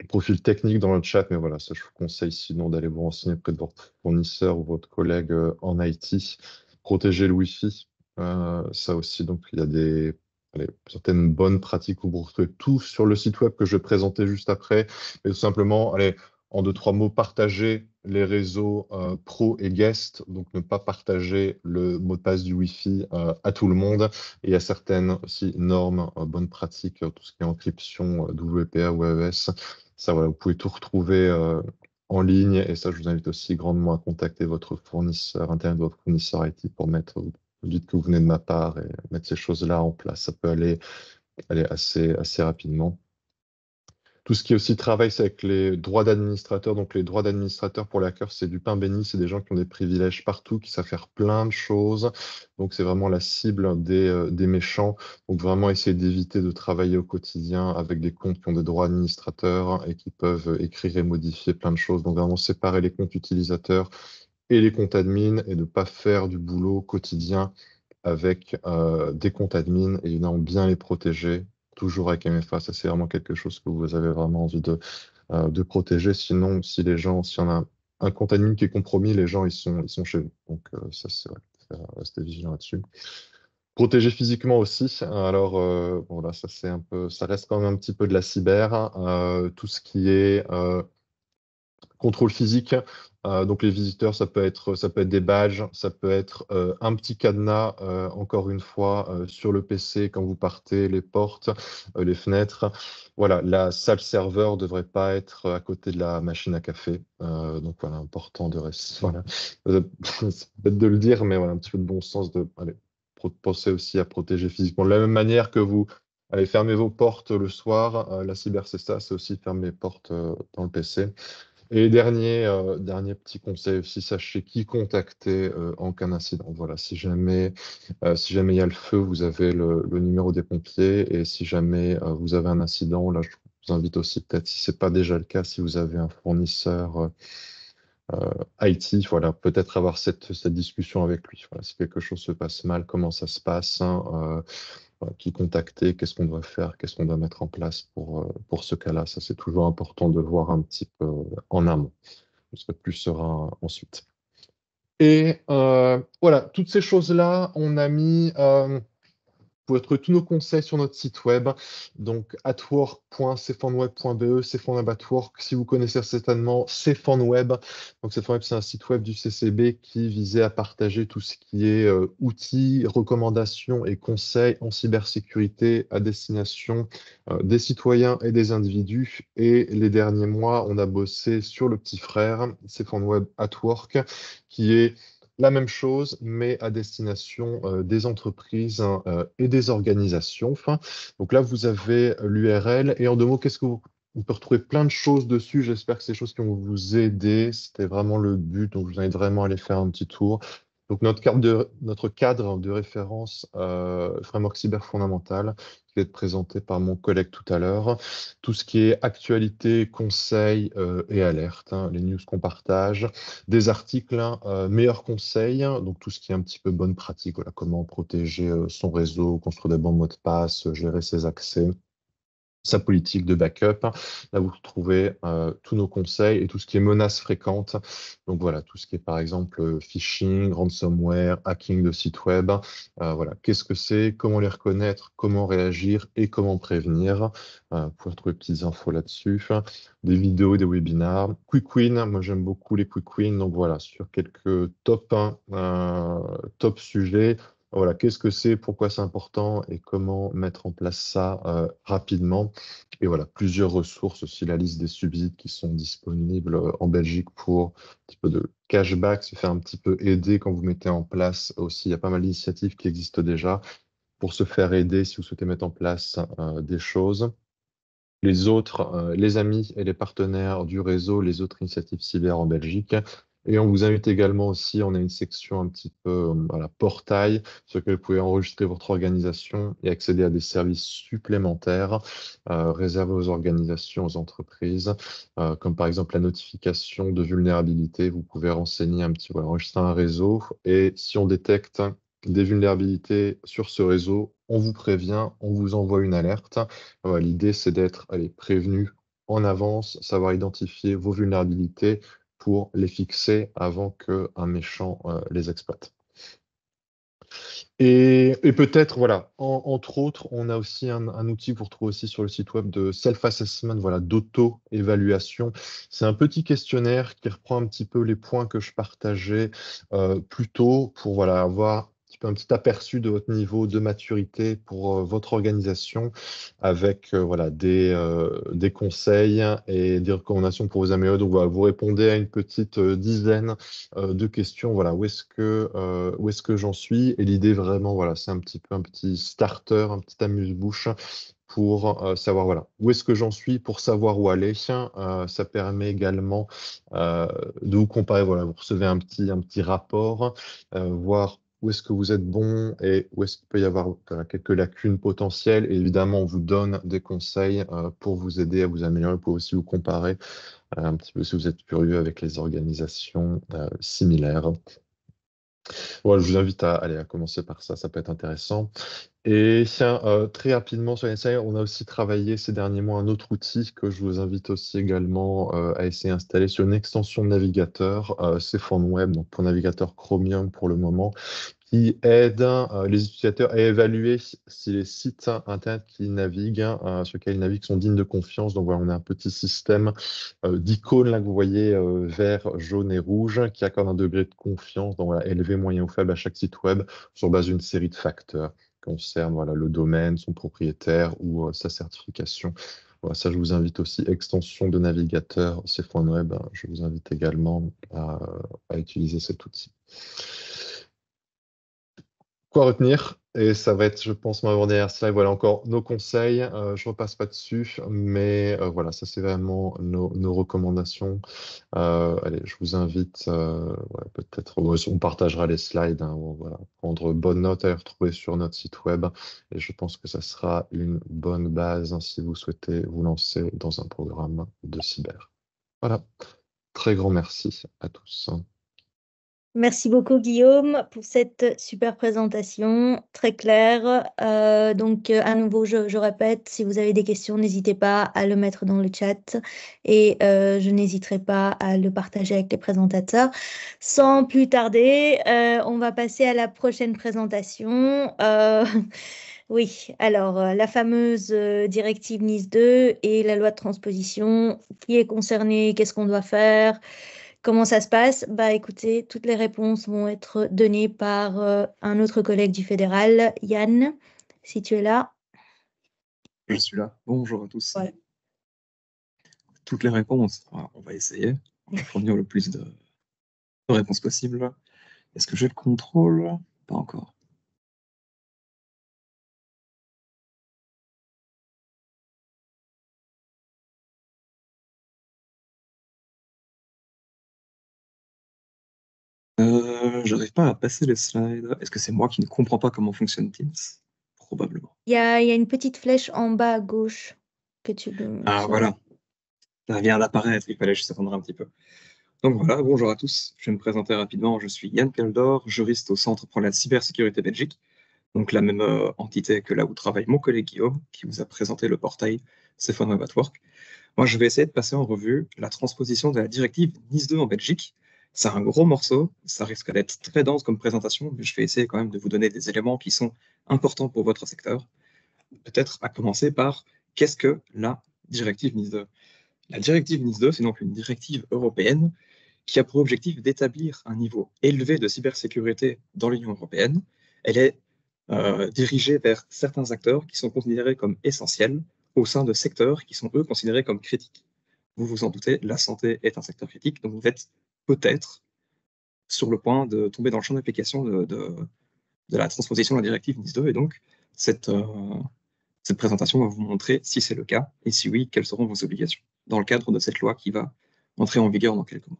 Speaker 4: profil technique dans le chat, mais voilà, ça je vous conseille sinon d'aller vous renseigner auprès de votre fournisseur ou votre collègue en IT. Protéger le Wi-Fi, ça aussi, donc il y a certaines bonnes pratiques où vous retrouvez tout sur le site web que je vais présenter juste après, mais tout simplement, allez, en 2, 3 mots, partager les réseaux pro et guest, donc ne pas partager le mot de passe du Wi-Fi à tout le monde. Et il y a certaines aussi normes, bonnes pratiques, tout ce qui est encryption, WPA ou AES. Ça, voilà, vous pouvez tout retrouver en ligne. Et ça, je vous invite aussi grandement à contacter votre fournisseur Internet, votre fournisseur IT pour vous dites que vous venez de ma part et mettre ces choses-là en place. Ça peut aller assez rapidement. Tout ce qui est aussi travail, c'est avec les droits d'administrateur. Donc, les droits d'administrateur pour les hackers, c'est du pain béni. C'est des gens qui ont des privilèges partout, qui savent faire plein de choses. Donc, c'est vraiment la cible des méchants. Donc, vraiment essayer d'éviter de travailler au quotidien avec des comptes qui ont des droits administrateurs et qui peuvent écrire et modifier plein de choses. Donc, vraiment séparer les comptes utilisateurs et les comptes admin et ne pas faire du boulot quotidien avec des comptes admin et évidemment bien les protéger, toujours avec MFA. Ça, c'est vraiment quelque chose que vous avez vraiment envie de protéger. Sinon, si on a un compte admin qui est compromis, les gens, ils sont chez vous. Donc, ça, c'est vrai, rester vigilant là-dessus. Protéger physiquement aussi. Alors, bon, là, ça reste quand même un petit peu de la cyber. Tout ce qui est contrôle physique, donc les visiteurs, ça peut être des badges, ça peut être un petit cadenas, encore une fois, sur le PC quand vous partez, les portes, les fenêtres. Voilà, la salle serveur ne devrait pas être à côté de la machine à café. Donc voilà, important de rester. Voilà. C'est bête de le dire, mais voilà, un petit peu de bon sens penser aussi à protéger physiquement. De la même manière que vous allez fermer vos portes le soir, la cyber, c'est ça, c'est aussi fermer les portes dans le PC. Et dernier petit conseil aussi, sachez qui contacter en cas d'incident. Voilà, si jamais il y a le feu, vous avez le numéro des pompiers. Et si jamais vous avez un incident, là, je vous invite aussi, peut-être, si ce n'est pas déjà le cas, si vous avez un fournisseur IT, voilà, peut-être avoir cette discussion avec lui. Voilà, si quelque chose se passe mal, comment ça se passe, hein, qui contacter, qu'est-ce qu'on doit faire, qu'est-ce qu'on doit mettre en place pour ce cas-là. Ça, c'est toujours important de le voir un petit peu en amont. Vous serez plus serein ensuite. Et voilà, toutes ces choses-là, on a mis... vous pouvez trouver tous nos conseils sur notre site web, donc atwork.cfonweb.be, cfonweb atwork. Si vous connaissez certainement cfonweb, donc cfonweb, c'est un site web du CCB qui visait à partager tout ce qui est outils, recommandations et conseils en cybersécurité à destination des citoyens et des individus. Et les derniers mois, on a bossé sur le petit frère, cfonweb atwork, qui est la même chose, mais à destination des entreprises et des organisations. Enfin, donc là, vous avez l'URL. Et en 2 mots, on peut retrouver plein de choses dessus. J'espère que c'est des choses qui vont vous aider. C'était vraiment le but. Donc, je vous invite vraiment à aller faire un petit tour. Donc, notre cadre de référence Framework Cyber Fondamental, qui va être présenté par mon collègue tout à l'heure. Tout ce qui est actualité, conseils et alertes, hein, les news qu'on partage, des articles, hein, meilleurs conseils, hein, donc tout ce qui est un petit peu bonne pratique, voilà, comment protéger son réseau, construire des bons mots de passe, gérer ses accès, sa politique de backup. Là, vous retrouvez tous nos conseils et tout ce qui est menaces fréquentes. Donc voilà, tout ce qui est par exemple phishing, ransomware, hacking de sites web. Voilà, qu'est-ce que c'est, comment les reconnaître, comment réagir et comment prévenir. Vous pouvez retrouver petites infos là-dessus. Des vidéos, des webinars. Quick win, moi j'aime beaucoup les quick wins. Donc voilà, sur quelques top sujets. Voilà, qu'est-ce que c'est, pourquoi c'est important et comment mettre en place ça rapidement. Et voilà, plusieurs ressources, aussi la liste des subsides qui sont disponibles en Belgique pour un petit peu de cashback, se faire un petit peu aider quand vous mettez en place aussi. Il y a pas mal d'initiatives qui existent déjà pour se faire aider si vous souhaitez mettre en place des choses. Les autres, les amis et les partenaires du réseau, les autres initiatives cyber en Belgique. Et on vous invite également aussi, on a une section un petit peu voilà, portail, sur laquelle vous pouvez enregistrer votre organisation et accéder à des services supplémentaires réservés aux organisations, aux entreprises, comme par exemple la notification de vulnérabilité. Vous pouvez renseigner un petit, voilà, enregistrer un réseau et si on détecte des vulnérabilités sur ce réseau, on vous prévient, on vous envoie une alerte. L'idée, c'est d'être prévenu en avance, savoir identifier vos vulnérabilités pour les fixer avant qu'un méchant les exploite. Et peut-être, voilà, entre autres, on a aussi un outil pour trouver aussi sur le site web de self-assessment, voilà, d'auto-évaluation. C'est un petit questionnaire qui reprend un petit peu les points que je partageais plus tôt pour voilà, avoir un petit aperçu de votre niveau de maturité pour votre organisation avec voilà, des conseils et des recommandations pour vous améliorer. Donc, voilà, vous répondez à une petite dizaine de questions. Voilà, où est-ce que j'en suis? Et l'idée vraiment, voilà, c'est un petit peu un petit starter, un petit amuse-bouche pour savoir voilà, où est-ce que j'en suis, pour savoir où aller. Ça permet également de vous comparer. Voilà, vous recevez un petit rapport, voir où est-ce que vous êtes bon et où est-ce qu'il peut y avoir quelques lacunes potentielles. Et évidemment, on vous donne des conseils pour vous aider à vous améliorer. Vous pouvez aussi vous comparer un petit peu si vous êtes curieux avec les organisations similaires. Voilà, je vous invite à commencer par ça, ça peut être intéressant. Et tiens, très rapidement sur NSA, on a aussi travaillé ces derniers mois un autre outil que je vous invite aussi également à essayer d'installer sur une extension de navigateur, c'est PhoneWeb, donc pour navigateur Chromium pour le moment, qui aide les utilisateurs à évaluer si les sites internet qui naviguent, sur lesquels ils naviguent, sont dignes de confiance. Donc voilà, on a un petit système d'icônes là que vous voyez vert, jaune et rouge qui accorde un degré de confiance, donc voilà, élevé, moyen ou faible à chaque site web sur base d'une série de facteurs qui concernent voilà, le domaine, son propriétaire ou sa certification. Voilà, ça, je vous invite aussi, extension de navigateur, c'est PhoneWeb, je vous invite également à utiliser cet outil. Quoi retenir? Et ça va être, je pense, ma dernière slide. Voilà encore nos conseils. Je repasse pas dessus, mais voilà, ça c'est vraiment nos recommandations. Allez, je vous invite, peut-être, on partagera les slides, hein, voilà, prendre bonne note à les retrouver sur notre site web. Et je pense que ça sera une bonne base hein, si vous souhaitez vous lancer dans un programme de cyber. Voilà, très grand merci à tous.
Speaker 1: Merci beaucoup, Guillaume, pour cette super présentation, très claire. Donc, à nouveau, je répète, si vous avez des questions, n'hésitez pas à le mettre dans le chat et je n'hésiterai pas à le partager avec les présentateurs. Sans plus tarder, on va passer à la prochaine présentation. Oui, alors, la fameuse directive NIS 2 et la loi de transposition, qui est concernée, qu'est-ce qu'on doit faire? Comment ça se passe? Bah écoutez, toutes les réponses vont être données par un autre collègue du fédéral, Yann, si tu es là.
Speaker 5: Je suis là. Bonjour à tous.
Speaker 1: Voilà.
Speaker 5: Toutes les réponses, on va essayer. On va fournir le plus de réponses possibles. Est-ce que j'ai le contrôle? Pas encore. J'arrive pas à passer les slides. Est-ce que c'est moi qui ne comprends pas comment fonctionne Teams? Probablement.
Speaker 1: Il y a une petite flèche en bas à gauche que tu peux...
Speaker 5: Ah voilà, ça vient d'apparaître, il fallait juste attendre un petit peu. Donc voilà, bonjour à tous, je vais me présenter rapidement, je suis Yann Keldor, juriste au Centre pour la cybersécurité Belgique, donc la même entité que là où travaille mon collègue Guillaume, qui vous a présenté le portail PhoneWeb at Work. Moi, je vais essayer de passer en revue la transposition de la directive NIS 2 en Belgique. C'est un gros morceau, ça risque d'être très dense comme présentation, mais je vais essayer quand même de vous donner des éléments qui sont importants pour votre secteur. Peut-être à commencer par qu'est-ce que la directive NIS 2? La directive NIS 2, c'est donc une directive européenne qui a pour objectif d'établir un niveau élevé de cybersécurité dans l'Union européenne. Elle est dirigée vers certains acteurs qui sont considérés comme essentiels au sein de secteurs qui sont, eux, considérés comme critiques. Vous vous en doutez, la santé est un secteur critique, donc vous êtes peut-être sur le point de tomber dans le champ d'application de la transposition de la directive NIS 2, et donc cette présentation va vous montrer si c'est le cas, et si oui, quelles seront vos obligations, dans le cadre de cette loi qui va entrer en vigueur dans quelques mois.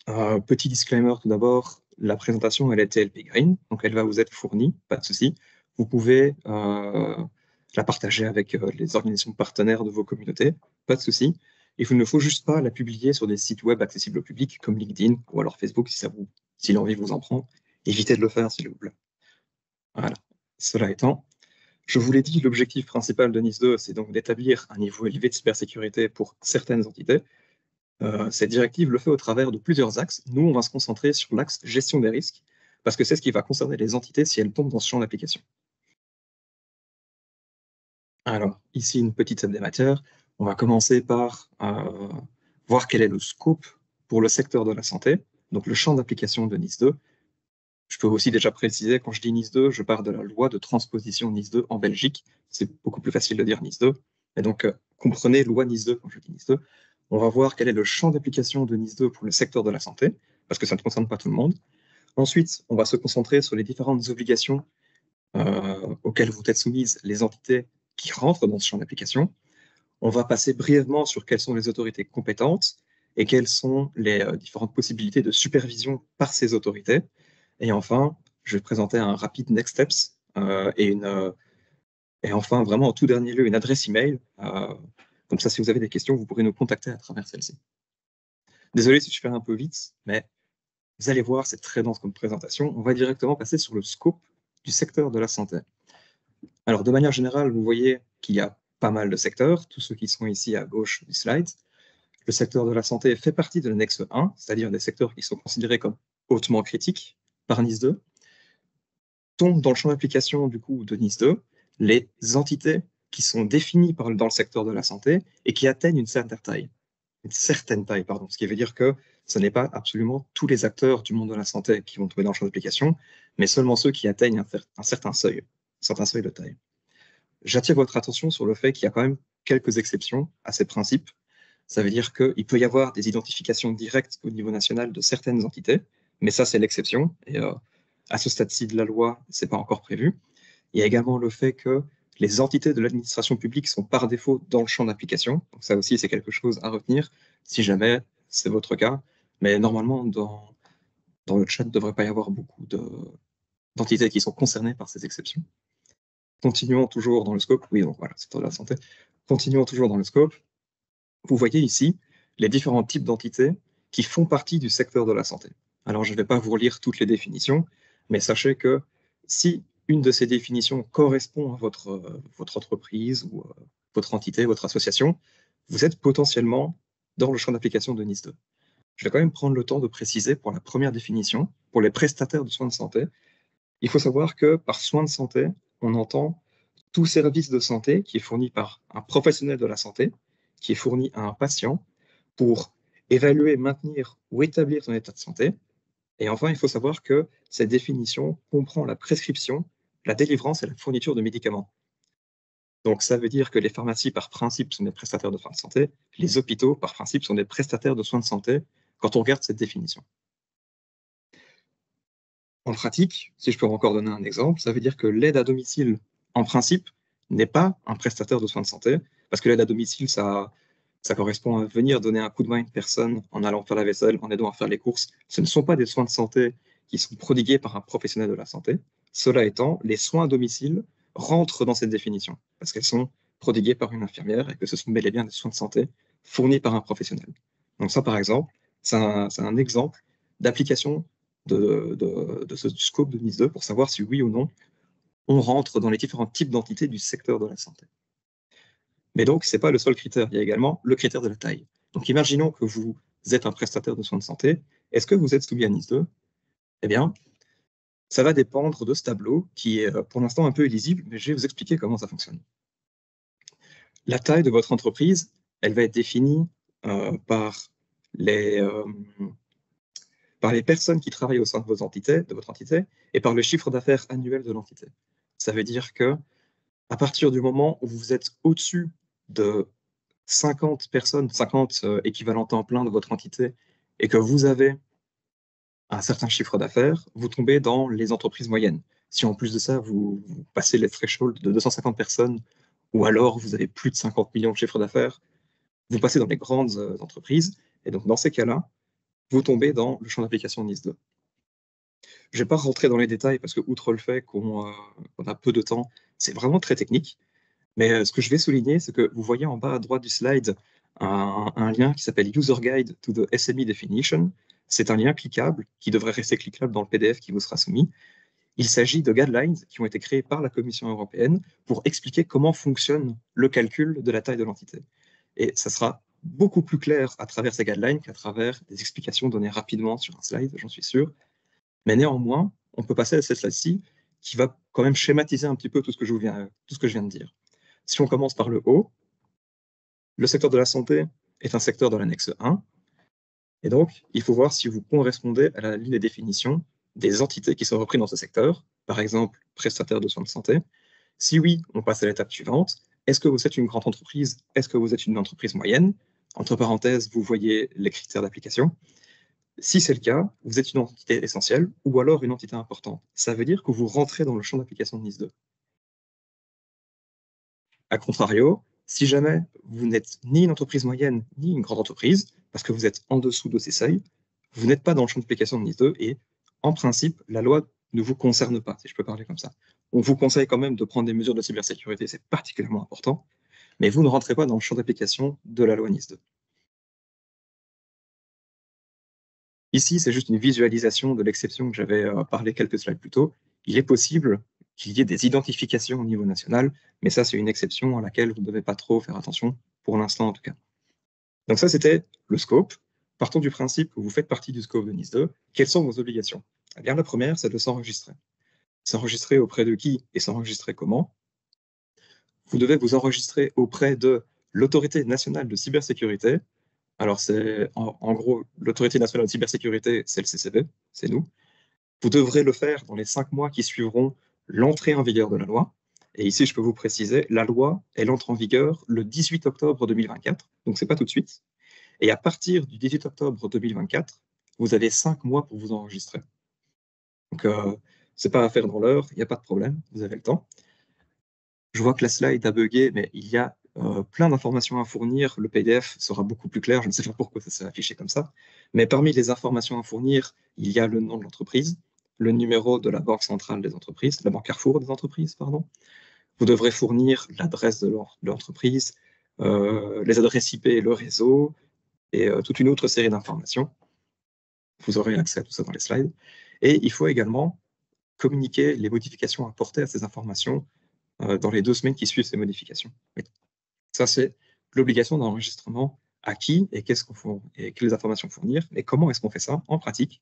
Speaker 5: Petit disclaimer tout d'abord, la présentation, elle est TLP Green, donc elle va vous être fournie, pas de souci. Vous pouvez la partager avec les organisations partenaires de vos communautés, pas de souci. Il ne faut juste pas la publier sur des sites web accessibles au public comme LinkedIn ou alors Facebook si l'envie vous en prend. Évitez de le faire, s'il vous plaît. Voilà. Cela étant, je vous l'ai dit, l'objectif principal de NIS2, c'est donc d'établir un niveau élevé de cybersécurité pour certaines entités. Cette directive le fait au travers de plusieurs axes. Nous, on va se concentrer sur l'axe gestion des risques, parce que c'est ce qui va concerner les entités si elles tombent dans ce champ d'application. Alors, ici, une petite somme des matières. On va commencer par voir quel est le scope pour le secteur de la santé, donc le champ d'application de NIS2. Je peux aussi déjà préciser, quand je dis NIS2, je parle de la loi de transposition NIS2 en Belgique. C'est beaucoup plus facile de dire NIS2. Et donc, comprenez loi NIS2 quand je dis NIS2. On va voir quel est le champ d'application de NIS2 pour le secteur de la santé, parce que ça ne concerne pas tout le monde. Ensuite, on va se concentrer sur les différentes obligations auxquelles vont être soumises les entités qui rentrent dans ce champ d'application. On va passer brièvement sur quelles sont les autorités compétentes et quelles sont les différentes possibilités de supervision par ces autorités. Et enfin, je vais présenter un rapide next steps et enfin, vraiment en tout dernier lieu, une adresse email. Comme ça, si vous avez des questions, vous pourrez nous contacter à travers celle-ci. Désolé si je fais un peu vite, mais vous allez voir, c'est très dense comme présentation. On va directement passer sur le scope du secteur de la santé. Alors, de manière générale, vous voyez qu'il y a pas mal de secteurs, tous ceux qui sont ici à gauche du slide. Le secteur de la santé fait partie de l'annexe 1, c'est-à-dire des secteurs qui sont considérés comme hautement critiques par NIS2. Tombent dans le champ d'application du coup de NIS2 les entités qui sont définies dans le secteur de la santé et qui atteignent une certaine taille, ce qui veut dire que ce n'est pas absolument tous les acteurs du monde de la santé qui vont tomber dans le champ d'application, mais seulement ceux qui atteignent un certain seuil de taille. J'attire votre attention sur le fait qu'il y a quand même quelques exceptions à ces principes. Ça veut dire qu'il peut y avoir des identifications directes au niveau national de certaines entités, mais ça, c'est l'exception. Et à ce stade-ci de la loi, ce n'est pas encore prévu. Il y a également le fait que les entités de l'administration publique sont par défaut dans le champ d'application. Donc ça aussi, c'est quelque chose à retenir, si jamais c'est votre cas. Mais normalement, dans le chat, il ne devrait pas y avoir beaucoup d'entités qui sont concernées par ces exceptions. Continuons toujours dans le scope. Oui, donc voilà, secteur de la santé. Continuons toujours dans le scope. Vous voyez ici les différents types d'entités qui font partie du secteur de la santé. Alors, je ne vais pas vous relire toutes les définitions, mais sachez que si une de ces définitions correspond à votre entreprise ou votre entité, votre association, vous êtes potentiellement dans le champ d'application de NIS2. Je vais quand même prendre le temps de préciser pour la première définition, pour les prestataires de soins de santé. Il faut savoir que par soins de santé, on entend tout service de santé qui est fourni par un professionnel de la santé, qui est fourni à un patient pour évaluer, maintenir ou établir son état de santé. Et enfin, il faut savoir que cette définition comprend la prescription, la délivrance et la fourniture de médicaments. Donc, ça veut dire que les pharmacies, par principe, sont des prestataires de soins de santé. Les hôpitaux, par principe, sont des prestataires de soins de santé quand on regarde cette définition. En pratique, si je peux encore donner un exemple, ça veut dire que l'aide à domicile, en principe, n'est pas un prestataire de soins de santé, parce que l'aide à domicile, ça correspond à venir donner un coup de main à une personne en allant faire la vaisselle, en aidant à faire les courses. Ce ne sont pas des soins de santé qui sont prodigués par un professionnel de la santé. Cela étant, les soins à domicile rentrent dans cette définition, parce qu'elles sont prodiguées par une infirmière et que ce sont bel et bien des soins de santé fournis par un professionnel. Donc ça, par exemple, c'est un exemple d'application de ce scope de NIS2 pour savoir si oui ou non on rentre dans les différents types d'entités du secteur de la santé. Mais donc, ce n'est pas le seul critère, il y a également le critère de la taille. Donc, imaginons que vous êtes un prestataire de soins de santé. Est-ce que vous êtes soumis à NIS2? Eh bien, ça va dépendre de ce tableau qui est pour l'instant un peu illisible, mais je vais vous expliquer comment ça fonctionne. La taille de votre entreprise, elle va être définie par les personnes qui travaillent au sein de votre entité, et par le chiffre d'affaires annuel de l'entité. Ça veut dire que à partir du moment où vous êtes au-dessus de 50 personnes, 50 équivalents temps plein de votre entité, et que vous avez un certain chiffre d'affaires, vous tombez dans les entreprises moyennes. Si en plus de ça, vous passez les thresholds de 250 personnes, ou alors vous avez plus de 50 millions de chiffre d'affaires, vous passez dans les grandes entreprises. Et donc, dans ces cas-là, vous tombez dans le champ d'application de NIS2. Je ne vais pas rentrer dans les détails parce que, outre le fait qu'on a peu de temps, c'est vraiment très technique. Mais ce que je vais souligner, c'est que vous voyez en bas à droite du slide un lien qui s'appelle User Guide to the SME Definition. C'est un lien cliquable qui devrait rester cliquable dans le PDF qui vous sera soumis. Il s'agit de guidelines qui ont été créés par la Commission européenne pour expliquer comment fonctionne le calcul de la taille de l'entité. Et ça sera beaucoup plus clair à travers ces guidelines qu'à travers des explications données rapidement sur un slide, j'en suis sûr. Mais néanmoins, on peut passer à cette slide-ci qui va quand même schématiser un petit peu tout ce que je viens de dire. Si on commence par le haut, le secteur de la santé est un secteur de l'annexe 1. Et donc, il faut voir si vous correspondez à la ligne de définition des entités qui sont reprises dans ce secteur, par exemple, prestataire de soins de santé. Si oui, on passe à l'étape suivante. Est-ce que vous êtes une grande entreprise? Est-ce que vous êtes une entreprise moyenne? Entre parenthèses, vous voyez les critères d'application. Si c'est le cas, vous êtes une entité essentielle ou alors une entité importante. Ça veut dire que vous rentrez dans le champ d'application de NIS2. A contrario, si jamais vous n'êtes ni une entreprise moyenne ni une grande entreprise, parce que vous êtes en dessous de ces seuils, vous n'êtes pas dans le champ d'application de NIS2 et en principe, la loi ne vous concerne pas, si je peux parler comme ça. On vous conseille quand même de prendre des mesures de cybersécurité, c'est particulièrement important, mais vous ne rentrez pas dans le champ d'application de la loi NIS2. Ici, c'est juste une visualisation de l'exception que j'avais parlé quelques slides plus tôt. Il est possible qu'il y ait des identifications au niveau national, mais ça, c'est une exception à laquelle vous ne devez pas trop faire attention, pour l'instant en tout cas. Donc ça, c'était le scope. Partons du principe que vous faites partie du scope de NIS2. Quelles sont vos obligations? Eh bien, la première, c'est de s'enregistrer. S'enregistrer auprès de qui et s'enregistrer comment? Vous devez vous enregistrer auprès de l'Autorité nationale de cybersécurité. Alors, c'est en gros, l'Autorité nationale de cybersécurité, c'est le CCB, c'est nous. Vous devrez le faire dans les 5 mois qui suivront l'entrée en vigueur de la loi. Et ici, je peux vous préciser, la loi, elle entre en vigueur le 18 octobre 2024, donc c'est pas tout de suite. Et à partir du 18 octobre 2024, vous avez 5 mois pour vous enregistrer. Donc, c'est pas à faire dans l'heure, il n'y a pas de problème, vous avez le temps. Je vois que la slide a bugué, mais il y a plein d'informations à fournir. Le PDF sera beaucoup plus clair, je ne sais pas pourquoi ça s'est affiché comme ça. Mais parmi les informations à fournir, il y a le nom de l'entreprise, le numéro de la Banque centrale des entreprises, la Banque Carrefour des entreprises, pardon. Vous devrez fournir l'adresse de l'entreprise, les adresses IP et le réseau, et toute une autre série d'informations. Vous aurez accès à tout ça dans les slides. Et il faut également communiquer les modifications apportées à ces informations dans les 2 semaines qui suivent ces modifications. Oui. Ça, c'est l'obligation d'enregistrement à qui et qu'est-ce qu'on faut et quelles informations fournir. Et comment est-ce qu'on fait ça en pratique?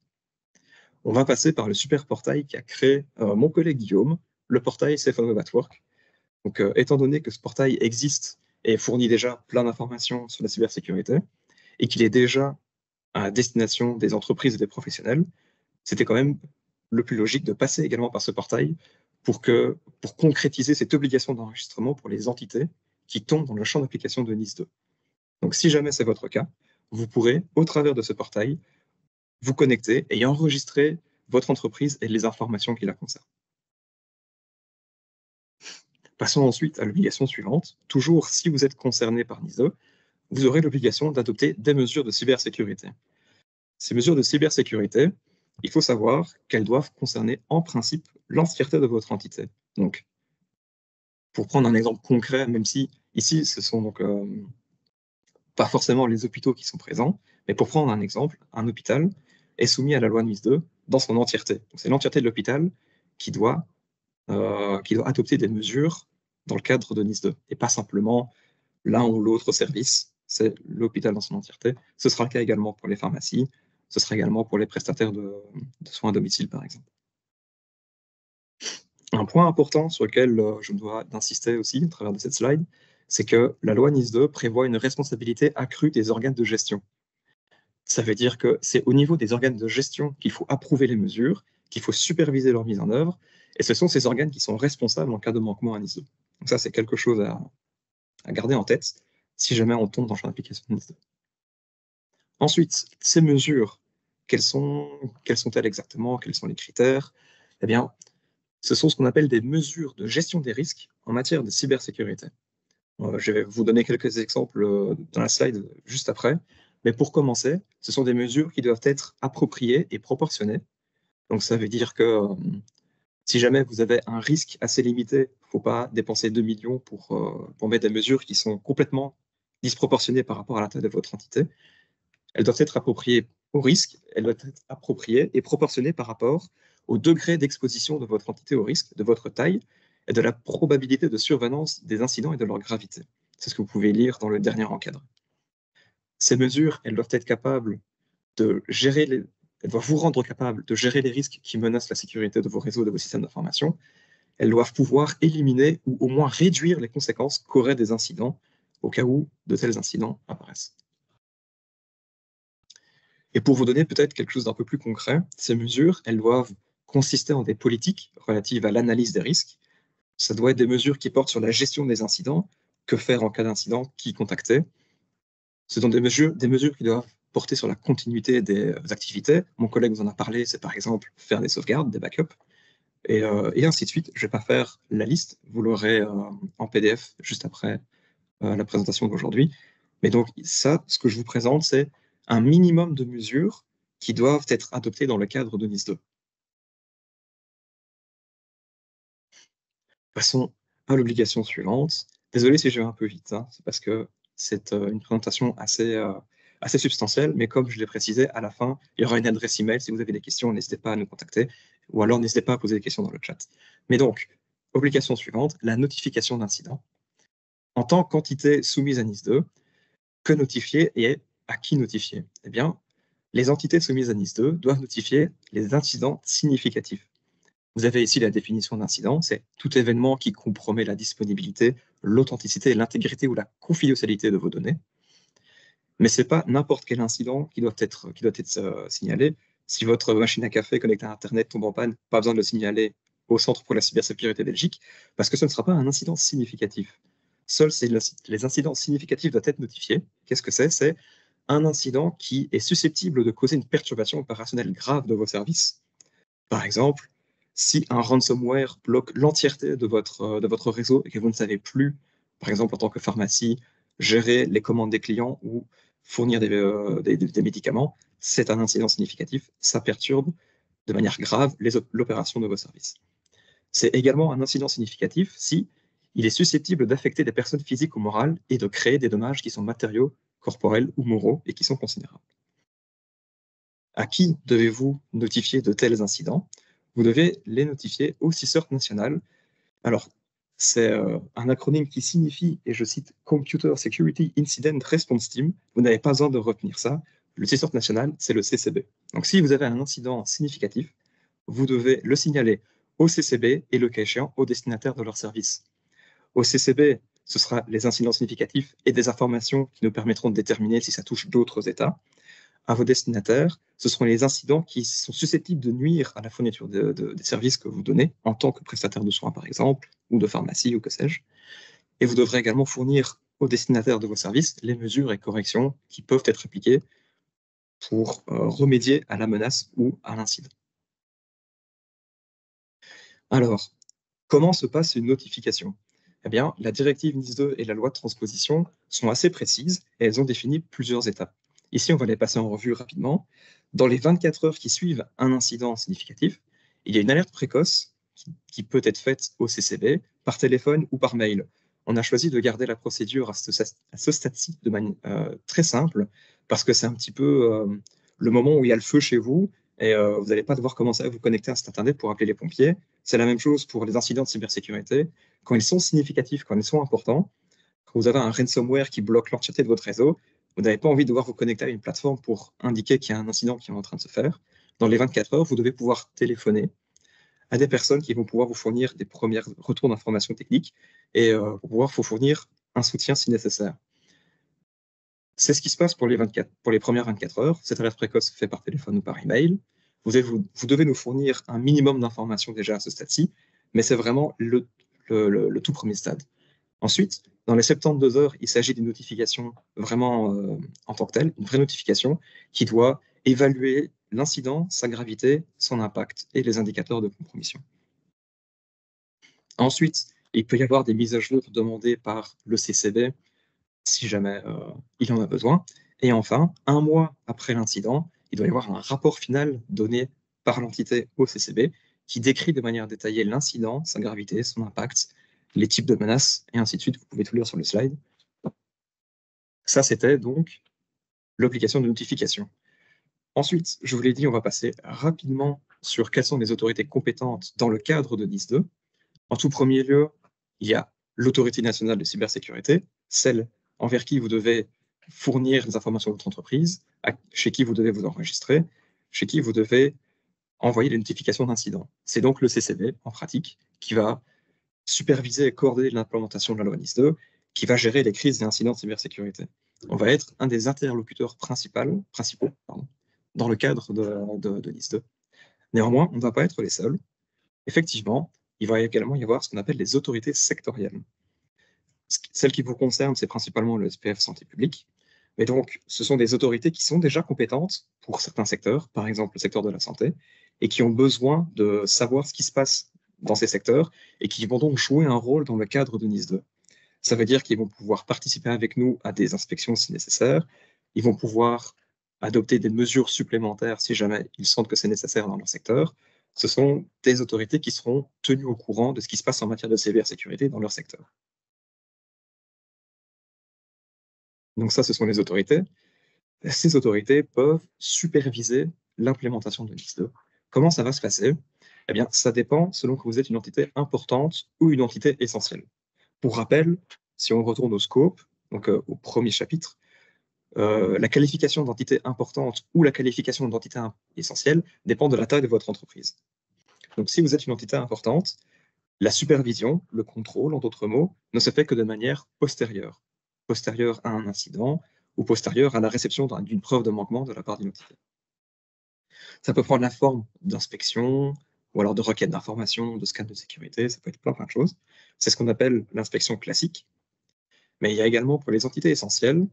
Speaker 5: On va passer par le super portail qu'a créé mon collègue Guillaume, le portail Safe and Web at Work. Donc, étant donné que ce portail existe et fournit déjà plein d'informations sur la cybersécurité et qu'il est déjà à destination des entreprises et des professionnels, c'était quand même le plus logique de passer également par ce portail pour concrétiser cette obligation d'enregistrement pour les entités qui tombent dans le champ d'application de NIS2. Donc, si jamais c'est votre cas, vous pourrez, au travers de ce portail, vous connecter et enregistrer votre entreprise et les informations qui la concernent. Passons ensuite à l'obligation suivante. Toujours, si vous êtes concerné par NIS2, vous aurez l'obligation d'adopter des mesures de cybersécurité. Ces mesures de cybersécurité, il faut savoir qu'elles doivent concerner en principe l'entièreté de votre entité. Donc, pour prendre un exemple concret, même si ici, ce sont donc pas forcément les hôpitaux qui sont présents, mais pour prendre un exemple, un hôpital est soumis à la loi NIS2 dans son entièreté. C'est l'entièreté de l'hôpital qui doit adopter des mesures dans le cadre de NIS2, et pas simplement l'un ou l'autre service, c'est l'hôpital dans son entièreté. Ce sera le cas également pour les pharmacies, ce sera également pour les prestataires de soins à domicile, par exemple. Un point important sur lequel je me dois d'insister aussi à travers de cette slide, c'est que la loi NIS2 prévoit une responsabilité accrue des organes de gestion. Ça veut dire que c'est au niveau des organes de gestion qu'il faut approuver les mesures, qu'il faut superviser leur mise en œuvre, et ce sont ces organes qui sont responsables en cas de manquement à NIS2. Donc ça, c'est quelque chose à garder en tête si jamais on tombe dans le champ d'application de NIS2. Ensuite, ces mesures, quelles sont-elles exactement? Quels sont les critères? Eh bien, ce sont ce qu'on appelle des mesures de gestion des risques en matière de cybersécurité. Je vais vous donner quelques exemples dans la slide juste après. Mais pour commencer, ce sont des mesures qui doivent être appropriées et proportionnées. Donc ça veut dire que si jamais vous avez un risque assez limité, il ne faut pas dépenser 2 millions pour mettre des mesures qui sont complètement disproportionnées par rapport à la taille de votre entité. Elles doivent être appropriées au risque, elles doivent être appropriées et proportionnées par rapport au degré d'exposition de votre entité au risque, de votre taille et de la probabilité de survenance des incidents et de leur gravité. C'est ce que vous pouvez lire dans le dernier encadré. Ces mesures, elles doivent être capables de gérer elles doivent vous rendre capable de gérer les risques qui menacent la sécurité de vos réseaux, de vos systèmes d'information. Elles doivent pouvoir éliminer ou au moins réduire les conséquences qu'auraient des incidents au cas où de tels incidents apparaissent. Et pour vous donner peut-être quelque chose d'un peu plus concret, ces mesures, elles doivent consister en des politiques relatives à l'analyse des risques. Ça doit être des mesures qui portent sur la gestion des incidents, que faire en cas d'incident, qui contacter. Ce sont des mesures qui doivent porter sur la continuité des activités. Mon collègue vous en a parlé, c'est par exemple faire des sauvegardes, des backups, et ainsi de suite. Je ne vais pas faire la liste, vous l'aurez en PDF juste après la présentation d'aujourd'hui. Mais donc ça, ce que je vous présente, c'est un minimum de mesures qui doivent être adoptées dans le cadre de NIS 2. Passons à l'obligation suivante. Désolé si je vais un peu vite, hein, c'est parce que c'est une présentation assez substantielle, mais comme je l'ai précisé, à la fin, il y aura une adresse email. Si vous avez des questions, n'hésitez pas à nous contacter, ou alors n'hésitez pas à poser des questions dans le chat. Mais donc, obligation suivante, la notification d'incident. En tant qu'entité soumise à NIS 2, que notifier et à qui notifier? Eh bien, les entités soumises à NIS 2 doivent notifier les incidents significatifs. Vous avez ici la définition d'incident, c'est tout événement qui compromet la disponibilité, l'authenticité, l'intégrité ou la confidentialité de vos données. Mais ce n'est pas n'importe quel incident qui doit être signalé. Si votre machine à café connectée à Internet tombe en panne, pas besoin de le signaler au Centre pour la cybersécurité Belgique, parce que ce ne sera pas un incident significatif. Seuls les incidents significatifs doivent être notifiés. Qu'est-ce que c'est? C'est un incident qui est susceptible de causer une perturbation opérationnelle grave de vos services. Par exemple, si un ransomware bloque l'entièreté de votre réseau et que vous ne savez plus, par exemple en tant que pharmacie, gérer les commandes des clients ou fournir des médicaments, c'est un incident significatif, ça perturbe de manière grave l'opération de vos services. C'est également un incident significatif si il est susceptible d'affecter des personnes physiques ou morales et de créer des dommages qui sont matériaux, corporels ou moraux et qui sont considérables. À qui devez-vous notifier de tels incidents? Vous devez les notifier au CISORT national. Alors, c'est un acronyme qui signifie, et je cite, Computer Security Incident Response Team. Vous n'avez pas besoin de retenir ça. Le CISORT national, c'est le CCB. Donc, si vous avez un incident significatif, vous devez le signaler au CCB et, le cas échéant, au destinataire de leur service. Au CCB, ce sera les incidents significatifs et des informations qui nous permettront de déterminer si ça touche d'autres États. À vos destinataires, ce seront les incidents qui sont susceptibles de nuire à la fourniture des services que vous donnez en tant que prestataire de soins, par exemple, ou de pharmacie, ou que sais-je. Et vous devrez également fournir aux destinataires de vos services les mesures et corrections qui peuvent être appliquées pour remédier à la menace ou à l'incident. Alors, comment se passe une notification? Eh bien, la directive NIS 2 et la loi de transposition sont assez précises et elles ont défini plusieurs étapes. Ici, on va les passer en revue rapidement. Dans les 24 heures qui suivent un incident significatif, il y a une alerte précoce qui peut être faite au CCB, par téléphone ou par mail. On a choisi de garder la procédure à ce stade-ci de manière très simple, parce que c'est un petit peu le moment où il y a le feu chez vous, et vous n'allez pas devoir commencer à vous connecter à cet Internet pour appeler les pompiers. C'est la même chose pour les incidents de cybersécurité. Quand ils sont significatifs, quand ils sont importants, quand vous avez un ransomware qui bloque l'entièreté de votre réseau, vous n'avez pas envie de devoir vous connecter à une plateforme pour indiquer qu'il y a un incident qui est en train de se faire. Dans les 24 heures, vous devez pouvoir téléphoner à des personnes qui vont pouvoir vous fournir des premiers retours d'informations techniques et pour pouvoir vous fournir un soutien si nécessaire. C'est ce qui se passe pour les premières 24 heures. Cette alerte précoce se fait par téléphone ou par email. Vous devez nous fournir un minimum d'informations déjà à ce stade-ci, mais c'est vraiment le tout premier stade. Ensuite, dans les 72 heures, il s'agit d'une notification vraiment en tant que telle, une vraie notification qui doit évaluer l'incident, sa gravité, son impact et les indicateurs de compromission. Ensuite, il peut y avoir des mises à jour demandées par le CCB si jamais il en a besoin. Et enfin, 1 mois après l'incident, il doit y avoir un rapport final donné par l'entité au CCB qui décrit de manière détaillée l'incident, sa gravité, son impact, les types de menaces, et ainsi de suite. Vous pouvez tout lire sur le slide. Ça, c'était donc l'obligation de notification. Ensuite, je vous l'ai dit, on va passer rapidement sur quelles sont les autorités compétentes dans le cadre de NIS 2. En tout premier lieu, il y a l'autorité nationale de cybersécurité, celle envers qui vous devez fournir les informations de votre entreprise, chez qui vous devez vous enregistrer, chez qui vous devez envoyer les notifications d'incidents. C'est donc le CCB, en pratique, qui va superviser et coordonner l'implémentation de la loi NIS 2, qui va gérer les crises et incidents de cybersécurité. On va être un des interlocuteurs principaux dans le cadre de NIS 2. Néanmoins, on ne va pas être les seuls. Effectivement, il va également y avoir ce qu'on appelle les autorités sectorielles. Celles qui vous concernent, c'est principalement le SPF Santé publique. Mais donc, ce sont des autorités qui sont déjà compétentes pour certains secteurs, par exemple le secteur de la santé, et qui ont besoin de savoir ce qui se passe dans ces secteurs et qui vont donc jouer un rôle dans le cadre de NIS 2. Ça veut dire qu'ils vont pouvoir participer avec nous à des inspections si nécessaire. Ils vont pouvoir adopter des mesures supplémentaires si jamais ils sentent que c'est nécessaire dans leur secteur. Ce sont des autorités qui seront tenues au courant de ce qui se passe en matière de cybersécurité dans leur secteur. Donc ça, ce sont les autorités. Ces autorités peuvent superviser l'implémentation de NIS 2. Comment ça va se passer? Eh bien, ça dépend selon que vous êtes une entité importante ou une entité essentielle. Pour rappel, si on retourne au scope, donc au premier chapitre, la qualification d'entité importante ou la qualification d'entité essentielle dépend de la taille de votre entreprise. Donc, si vous êtes une entité importante, la supervision, le contrôle, en d'autres mots, ne se fait que de manière postérieure à un incident ou postérieure à la réception d'une preuve de manquement de la part d'une entité. Ça peut prendre la forme d'inspection ou alors de requête d'information, de scan de sécurité, ça peut être plein de choses. C'est ce qu'on appelle l'inspection classique. Mais il y a également pour les entités essentielles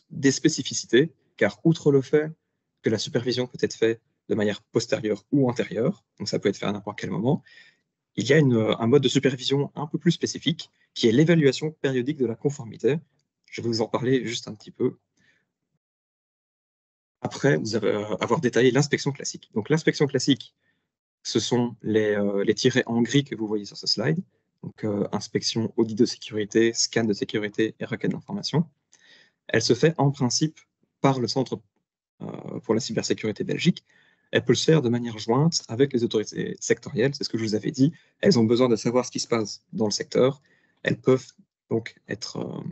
Speaker 5: des spécificités, car outre le fait que la supervision peut être faite de manière postérieure ou antérieure, donc ça peut être fait à n'importe quel moment, il y a un mode de supervision un peu plus spécifique, qui est l'évaluation périodique de la conformité. Je vais vous en parler juste un petit peu après vous avoir détaillé l'inspection classique. Donc l'inspection classique, ce sont les tirets en gris que vous voyez sur ce slide. Donc inspection, audit de sécurité, scan de sécurité et requête d'information. Elle se fait en principe par le Centre pour la cybersécurité Belgique. Elle peut se faire de manière jointe avec les autorités sectorielles, c'est ce que je vous avais dit. Elles ont besoin de savoir ce qui se passe dans le secteur. Elles peuvent donc être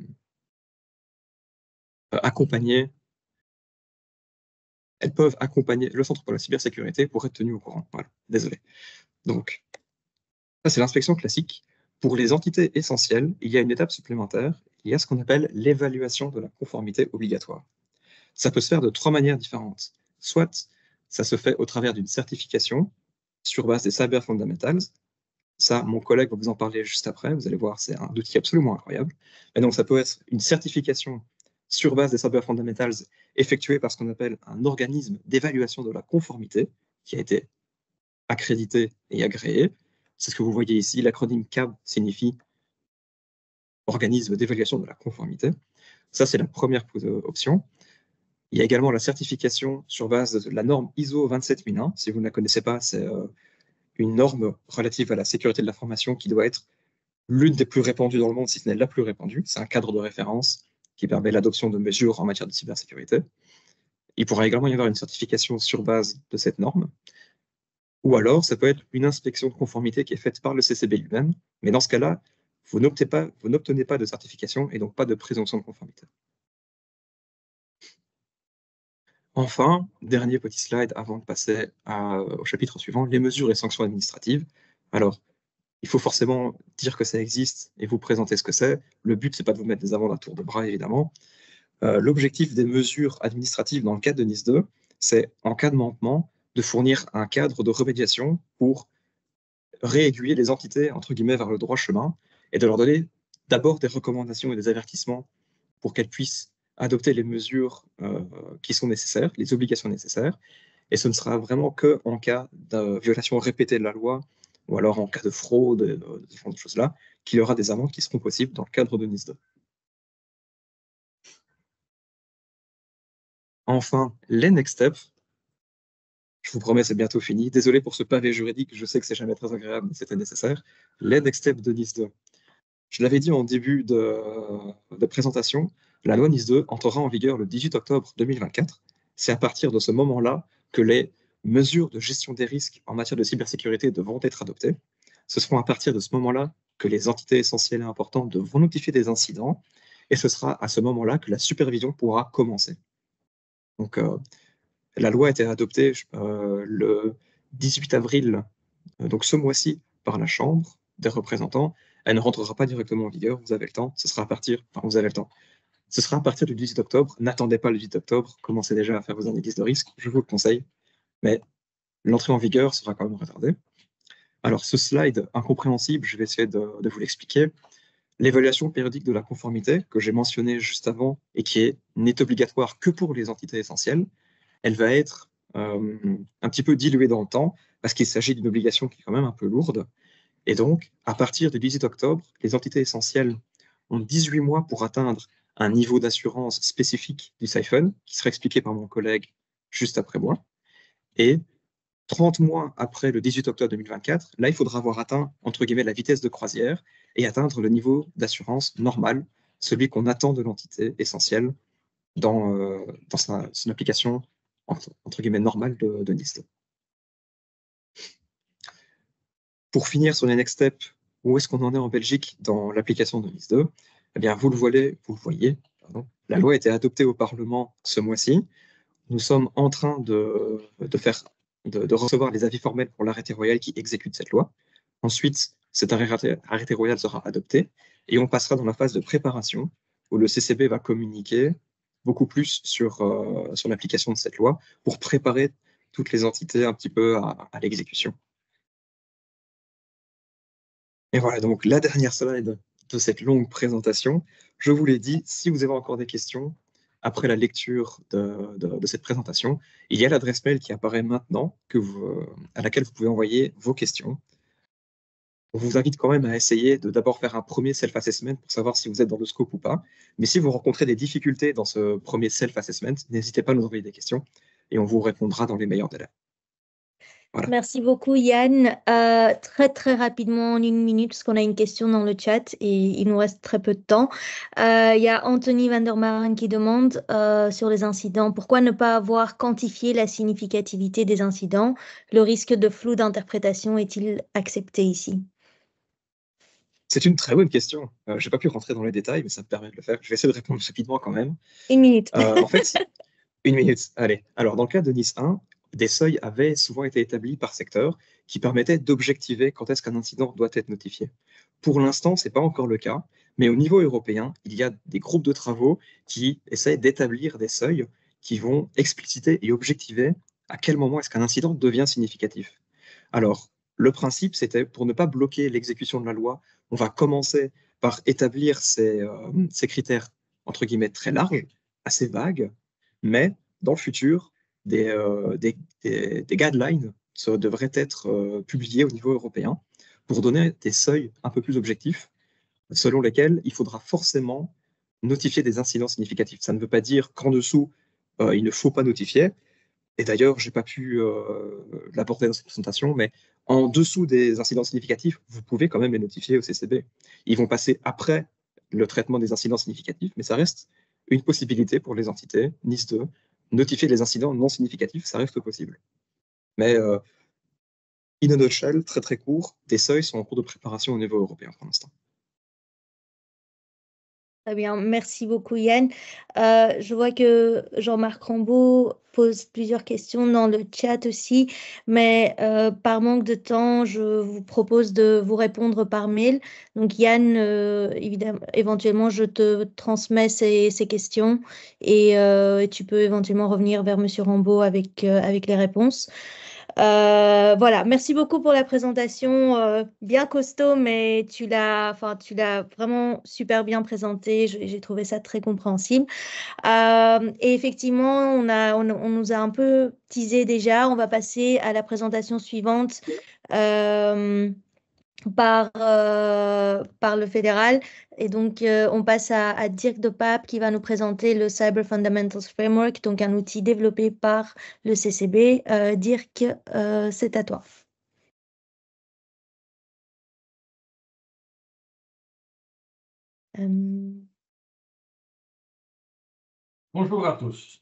Speaker 5: accompagnées. Elles peuvent accompagner le Centre pour la cybersécurité pour être tenues au courant. Voilà, désolé. Donc, ça, c'est l'inspection classique. Pour les entités essentielles, il y a une étape supplémentaire. Il y a ce qu'on appelle l'évaluation de la conformité obligatoire. Ça peut se faire de 3 manières différentes. Soit ça se fait au travers d'une certification sur base des Cyber Fundamentals. Ça, mon collègue va vous en parler juste après. Vous allez voir, c'est un outil absolument incroyable. Et donc, ça peut être une certification sur base des Cyber Fundamentals effectuée par ce qu'on appelle un organisme d'évaluation de la conformité qui a été accrédité et agréé. C'est ce que vous voyez ici. L'acronyme CAB signifie organisme d'évaluation de la conformité. Ça, c'est la première option. Il y a également la certification sur base de la norme ISO 27001. Si vous ne la connaissez pas, c'est une norme relative à la sécurité de l'information qui doit être l'une des plus répandues dans le monde, si ce n'est la plus répandue. C'est un cadre de référence qui permet l'adoption de mesures en matière de cybersécurité. Il pourra également y avoir une certification sur base de cette norme. Ou alors, ça peut être une inspection de conformité qui est faite par le CCB lui-même. Mais dans ce cas-là, vous n'obtenez pas de certification et donc pas de présomption de conformité. Enfin, dernier petit slide avant de passer au chapitre suivant, les mesures et sanctions administratives. Alors, il faut forcément dire que ça existe et vous présenter ce que c'est. Le but, c'est pas de vous mettre des amendes à tour de bras, évidemment. L'objectif des mesures administratives dans le cadre de NIS 2, c'est, en cas de manquement, de fournir un cadre de remédiation pour réaiguiller les entités, entre guillemets, vers le droit chemin et de leur donner d'abord des recommandations et des avertissements pour qu'elles puissent adopter les mesures qui sont nécessaires, les obligations nécessaires, et ce ne sera vraiment qu'en cas de violation répétée de la loi, ou alors en cas de fraude, ce genre de choses-là, qu'il y aura des amendes qui seront possibles dans le cadre de NIS 2. Enfin, les next steps. Je vous promets, c'est bientôt fini. Désolé pour ce pavé juridique, je sais que c'est jamais très agréable, mais c'était nécessaire. Les next steps de NIS 2. Je l'avais dit en début de présentation, la loi NIS 2 entrera en vigueur le 18 octobre 2024. C'est à partir de ce moment-là que les mesures de gestion des risques en matière de cybersécurité devront être adoptées. Ce sera à partir de ce moment-là que les entités essentielles et importantes devront notifier des incidents, et ce sera à ce moment-là que la supervision pourra commencer. Donc, la loi a été adoptée le 18 avril, donc ce mois-ci, par la Chambre des représentants. Elle ne rentrera pas directement en vigueur, vous avez le temps, ce sera à partir, enfin, vous avez le temps. Ce sera à partir du 18 octobre. N'attendez pas le 18 octobre, commencez déjà à faire vos analyses de risque, je vous le conseille, mais l'entrée en vigueur sera quand même retardée. Alors, ce slide incompréhensible, je vais essayer de vous l'expliquer. L'évaluation périodique de la conformité, que j'ai mentionnée juste avant et qui n'est obligatoire que pour les entités essentielles, elle va être un petit peu diluée dans le temps parce qu'il s'agit d'une obligation qui est quand même un peu lourde. Et donc, à partir du 18 octobre, les entités essentielles ont 18 mois pour atteindre un niveau d'assurance spécifique du Siphon, qui sera expliqué par mon collègue juste après moi. Et 30 mois après le 18 octobre 2024, là, il faudra avoir atteint, entre guillemets, la vitesse de croisière et atteindre le niveau d'assurance normal, celui qu'on attend de l'entité essentielle dans son application, entre guillemets, normale de NIS 2. Pour finir sur les next steps, où est-ce qu'on en est en Belgique dans l'application de NIS 2 ? Eh bien, vous le voyez, la loi a été adoptée au Parlement ce mois-ci. Nous sommes en train de recevoir les avis formels pour l'arrêté royal qui exécute cette loi. Ensuite, cet arrêté royal sera adopté et on passera dans la phase de préparation où le CCB va communiquer beaucoup plus sur l'application de cette loi pour préparer toutes les entités un petit peu à l'exécution. Et voilà, donc la dernière slide de cette longue présentation. Je vous l'ai dit, si vous avez encore des questions, après la lecture de cette présentation, il y a l'adresse mail qui apparaît maintenant à laquelle vous pouvez envoyer vos questions. On vous invite quand même à essayer de d'abord faire un premier self-assessment pour savoir si vous êtes dans le scope ou pas. Mais si vous rencontrez des difficultés dans ce premier self-assessment, n'hésitez pas à nous envoyer des questions et on vous répondra dans les meilleurs délais. Voilà.
Speaker 1: Merci beaucoup Yann. Très très rapidement en 1 minute parce qu'on a une question dans le chat et il nous reste très peu de temps. Il y a Anthony van der Maren qui demande sur les incidents, pourquoi ne pas avoir quantifié la significativité des incidents? Le risque de flou d'interprétation est-il accepté ici?
Speaker 5: C'est une très bonne question. Je n'ai pas pu rentrer dans les détails, mais ça me permet de le faire. Je vais essayer de répondre rapidement quand même.
Speaker 1: 1 minute.
Speaker 5: En fait, 1 minute, allez. Alors, dans le cas de NIS 1, des seuils avaient souvent été établis par secteur qui permettaient d'objectiver quand est-ce qu'un incident doit être notifié. Pour l'instant, ce n'est pas encore le cas, mais au niveau européen, il y a des groupes de travaux qui essaient d'établir des seuils qui vont expliciter et objectiver à quel moment est-ce qu'un incident devient significatif. Alors, le principe, c'était pour ne pas bloquer l'exécution de la loi, on va commencer par établir ces critères, entre guillemets, très larges, assez vagues, mais dans le futur, des guidelines devraient être publiés au niveau européen pour donner des seuils un peu plus objectifs, selon lesquels il faudra forcément notifier des incidents significatifs. Ça ne veut pas dire qu'en dessous, il ne faut pas notifier. Et d'ailleurs, je n'ai pas pu l'aborder dans cette présentation, mais en dessous des incidents significatifs, vous pouvez quand même les notifier au CCB. Ils vont passer après le traitement des incidents significatifs, mais ça reste une possibilité pour les entités, NIS 2, notifier les incidents non significatifs, ça reste possible. Mais in a nutshell, très très court, des seuils sont en cours de préparation au niveau européen pour l'instant.
Speaker 1: Très bien, merci beaucoup Yann. Je vois que Jean-Marc Rambaud pose plusieurs questions dans le chat aussi, mais par manque de temps, je vous propose de vous répondre par mail. Donc Yann, évidemment, éventuellement, je te transmets ces questions et tu peux éventuellement revenir vers Monsieur Rambaud avec les réponses. Voilà, merci beaucoup pour la présentation, bien costaud, mais tu l'as vraiment super bien présenté. J'ai trouvé ça très compréhensible. Et effectivement, on nous a un peu teasé déjà. On va passer à la présentation suivante. par le fédéral. Et donc, on passe à Dirk de Pape qui va nous présenter le Cyber Fundamentals Framework, donc un outil développé par le CCB. Dirk, c'est à toi.
Speaker 6: Bonjour à tous.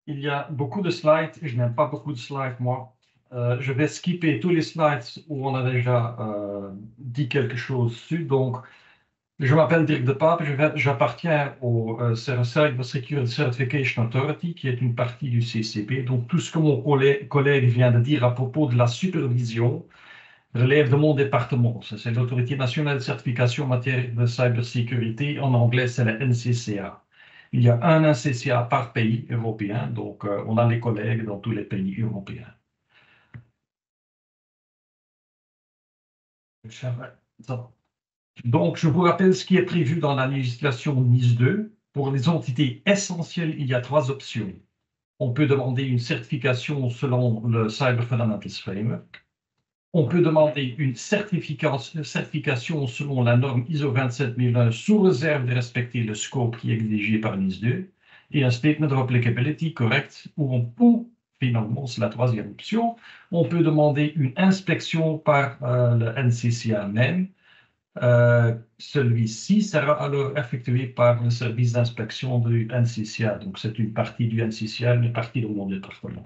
Speaker 6: Il y a beaucoup de slides, je n'aime pas beaucoup de slides moi. Je vais skipper tous les slides où on a déjà dit quelque chose dessus. Donc, je m'appelle Dirk de Pape, j'appartiens au Cyber Security Certification Authority, qui est une partie du CCP. Donc, tout ce que mon collègue vient de dire à propos de la supervision relève de mon département. C'est l'Autorité nationale de certification en matière de cybersécurité. En anglais, c'est la NCCA. Il y a un NCCA par pays européen, donc on a les collègues dans tous les pays européens. Donc, je vous rappelle ce qui est prévu dans la législation NIS 2. Pour les entités essentielles, il y a 3 options. On peut demander une certification selon le Cyber Fundamentals Framework. On peut demander une certification selon la norme ISO 27001 sous réserve de respecter le scope qui est exigé par NIS 2 et un statement of applicability correct ou finalement, c'est la 3e option, on peut demander une inspection par le NCCA même. Celui-ci sera alors effectué par le service d'inspection du NCCA. Donc, c'est une partie du NCCA, une partie de mon département.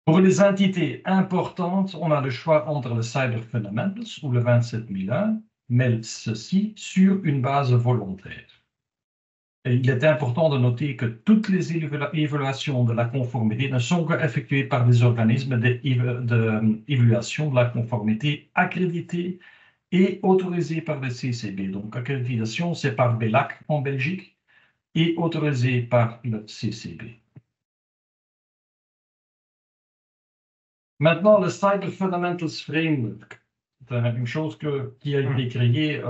Speaker 6: Pour les entités importantes, on a le choix entre le Cyber Fundamentals ou le 27001, mais ceci sur une base volontaire. Et il est important de noter que toutes les évaluations de la conformité ne sont qu'effectuées par des organismes d'évaluation de la conformité accrédités et autorisés par le CCB. Donc, accréditation, c'est par BELAC en Belgique et autorisé par le CCB. Maintenant, le Cyber Fundamentals Framework, c'est une chose qui a été créée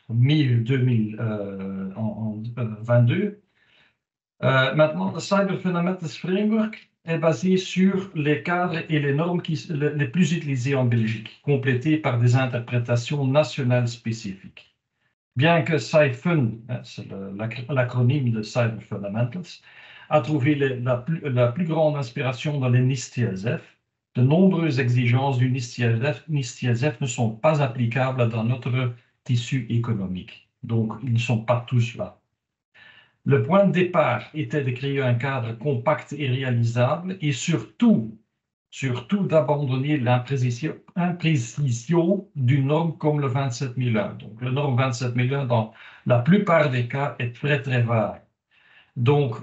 Speaker 6: mi-2022. Maintenant, le Cyber Fundamentals Framework est basé sur les cadres et les normes les plus utilisées en Belgique, complétées par des interprétations nationales spécifiques. Bien que CyFun, c'est l'acronyme de Cyber Fundamentals, a trouvé la plus grande inspiration dans les NIST-TSF, de nombreuses exigences du NIST-TSF ne sont pas applicables dans notre tissu économique. Donc, ils ne sont pas tous là. Le point de départ était de créer un cadre compact et réalisable et surtout d'abandonner l'imprécision d'une norme comme le 27001. Donc, la norme 27001, dans la plupart des cas, est très, très vague. Donc,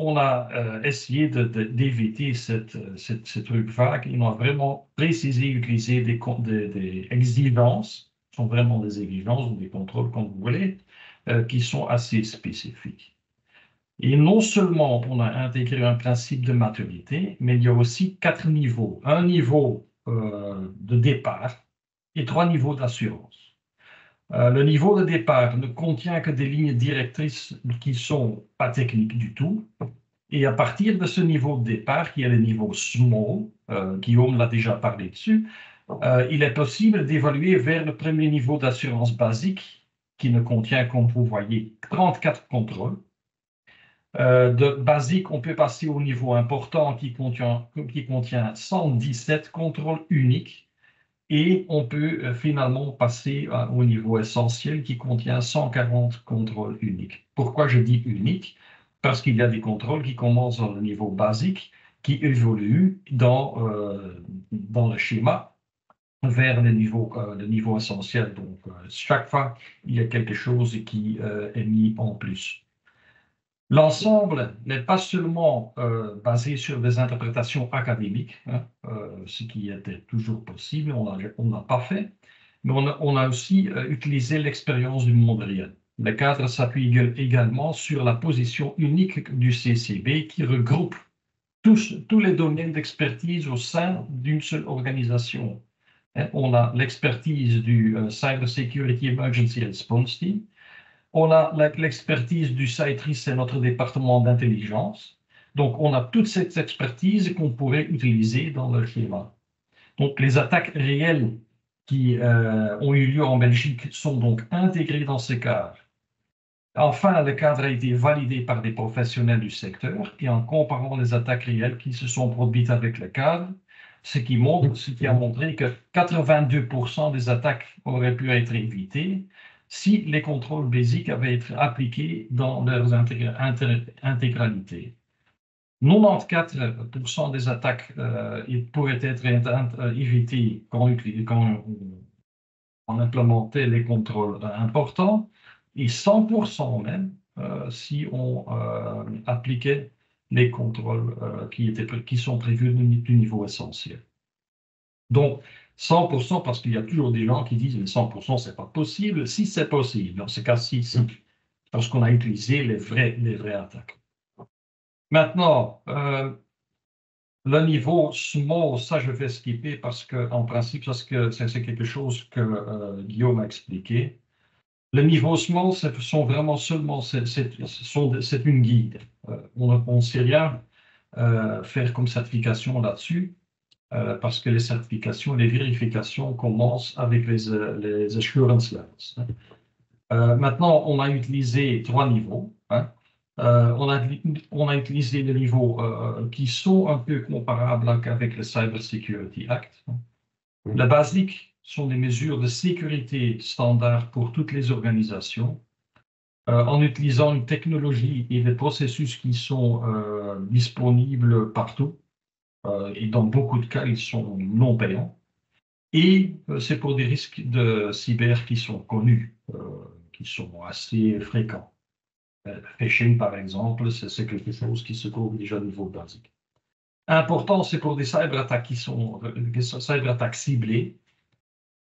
Speaker 6: on a essayé d'éviter cette truc vague. On a vraiment précisé, utilisé des exigences, ce sont vraiment des exigences ou des contrôles, comme vous voulez, qui sont assez spécifiques. Et non seulement on a intégré un principe de maturité, mais il y a aussi 4 niveaux. Un niveau de départ et 3 niveaux d'assurance. Le niveau de départ ne contient que des lignes directrices qui ne sont pas techniques du tout. Et à partir de ce niveau de départ, qui est le niveau small, Guillaume l'a déjà parlé dessus, il est possible d'évaluer vers le premier niveau d'assurance basique, qui ne contient, comme vous voyez, 34 contrôles. De basique, on peut passer au niveau important qui contient 117 contrôles uniques. Et on peut finalement passer au niveau essentiel qui contient 140 contrôles uniques. Pourquoi je dis unique? Parce qu'il y a des contrôles qui commencent dans le niveau basique, qui évoluent dans le schéma vers le niveau essentiel. Donc, chaque fois, il y a quelque chose qui est mis en plus. L'ensemble n'est pas seulement basé sur des interprétations académiques, ce qui était toujours possible, on n'a pas fait, mais on a aussi utilisé l'expérience du monde réel. Le cadre s'appuie également sur la position unique du CCB qui regroupe tous les domaines d'expertise au sein d'une seule organisation. On a l'expertise du Cyber Security Emergency Response Team. On a l'expertise du CITRIS, c'est notre département d'intelligence. Donc, on a toute cette expertise qu'on pourrait utiliser dans le schéma. Donc, les attaques réelles qui ont eu lieu en Belgique sont donc intégrées dans ce cadre. Enfin, le cadre a été validé par des professionnels du secteur et en comparant les attaques réelles qui se sont produites avec le cadre, ce qui a montré que 82% des attaques auraient pu être évitées si les contrôles basiques avaient été appliqués dans leur intégralité. 94% des attaques pourraient être évitées quand on implémentait les contrôles importants, et 100% même si on appliquait les contrôles qui sont prévus du niveau essentiel. Donc, 100% parce qu'il y a toujours des gens qui disent que 100% c'est pas possible. Si c'est possible, dans ce cas-ci, parce qu'on a utilisé les vraies attaques. Maintenant, le niveau small, ça je vais skipper parce qu'en principe, c'est quelque chose que Guillaume a expliqué. Le niveau small, sont vraiment seulement, c'est une guide. On ne sait rien faire comme certification là-dessus parce que les certifications, les vérifications commencent avec les assurance levels. Maintenant, on a utilisé 3 niveaux. On a utilisé des niveaux qui sont un peu comparables avec le Cyber Security Act. La basique sont des mesures de sécurité standard pour toutes les organisations, en utilisant une technologie et des processus qui sont disponibles partout, et dans beaucoup de cas, ils sont non payants. Et c'est pour des risques de cyber qui sont connus, qui sont assez fréquents. Phishing, par exemple, c'est quelque chose qui se trouve déjà au niveau basique. Important, c'est pour des cyberattaques qui sont des cyberattaques ciblées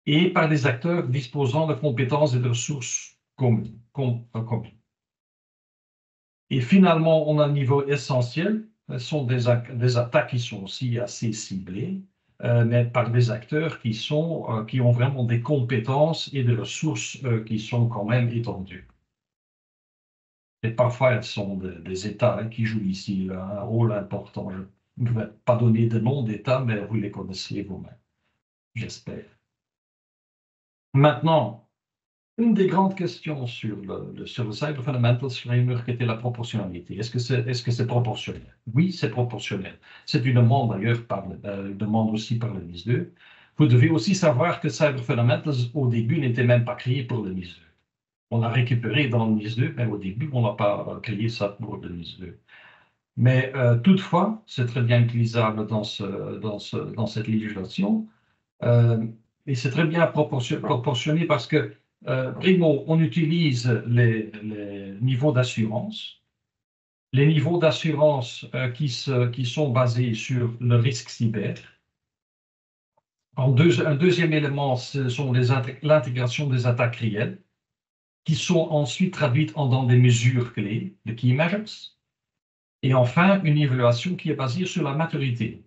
Speaker 6: et par des acteurs disposant de compétences et de ressources communes. Et finalement, on a un niveau essentiel. Ce sont des attaques qui sont aussi assez ciblées, mais par des acteurs qui ont vraiment des compétences et des ressources qui sont quand même étendues. Et parfois, elles sont des États qui jouent ici un rôle important. Je ne vais pas donner de nom d'État, mais vous les connaissez vous-même, j'espère. Maintenant, une des grandes questions sur le Cyber Fundamentals Framework était la proportionnalité. Est-ce que c'est proportionnel? Oui, c'est proportionnel. C'est une demande d'ailleurs, demande aussi par le NIS2. Vous devez aussi savoir que Cyber Fundamentals, au début, n'était même pas créé pour le NIS2. On a récupéré dans le NIS2, mais au début, on n'a pas créé ça pour le NIS2. Mais toutefois, c'est très bien utilisable dans cette législation. Et c'est très bien proportionné parce que, primo, on utilise les niveaux d'assurance. Les niveaux d'assurance qui sont basés sur le risque cyber. Un deuxième élément, ce sont l'intégration des attaques réelles, qui sont ensuite traduites dans des mesures clés, de key measures. Et enfin, une évaluation qui est basée sur la maturité.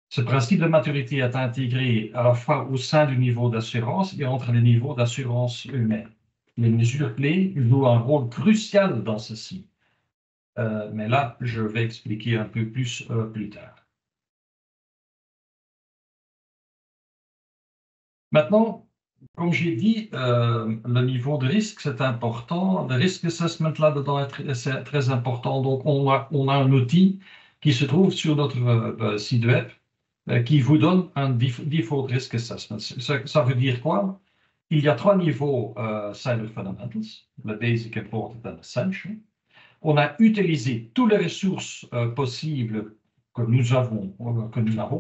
Speaker 6: Ce principe de maturité est intégré à la fois au sein du niveau d'assurance et entre les niveaux d'assurance eux-mêmes. Les mesures clés jouent un rôle crucial dans ceci. Mais là, je vais expliquer un peu plus tard. Maintenant, comme j'ai dit, le niveau de risque, c'est important. Le risk assessment là-dedans est très important. Donc, on a un outil qui se trouve sur notre site web qui vous donne un default risk assessment. Ça veut dire quoi? Il y a 3 niveaux Cyber Fundamentals, le Basic, Important et Essential. On a utilisé toutes les ressources possibles que nous avons,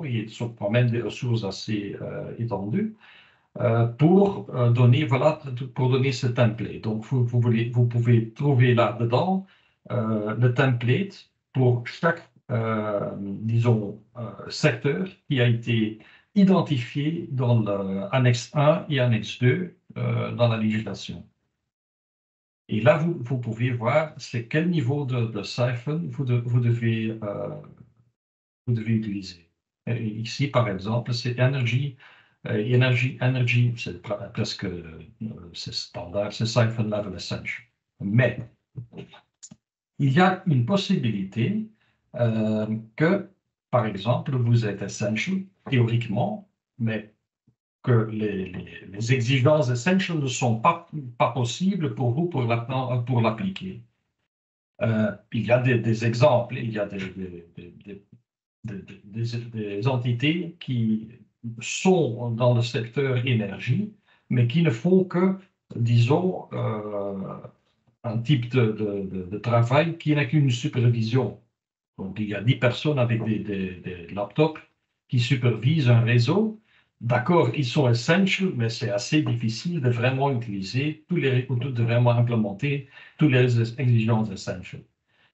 Speaker 6: et ce sont quand même des ressources assez étendues, pour donner ce template. Donc, vous pouvez trouver là-dedans le template pour chaque secteur qui a été identifié dans l'annexe 1 et annexe 2 dans la législation. Et là, vous pouvez voir c'est quel niveau de siphon vous devez utiliser. Et ici, par exemple, c'est Energy, c'est presque c'est standard, c'est Siphon Level Essential. Mais il y a une possibilité que par exemple, vous êtes essential théoriquement, mais que les exigences essential ne sont pas possibles pour vous pour l'appliquer. Il y a des exemples, il y a des entités qui sont dans le secteur énergie, mais qui ne font que, disons, un type de travail qui n'a qu'une supervision. Donc, il y a 10 personnes avec des laptops qui supervisent un réseau. D'accord, ils sont essentiels, mais c'est assez difficile de vraiment utiliser de vraiment implémenter toutes les exigences essentielles.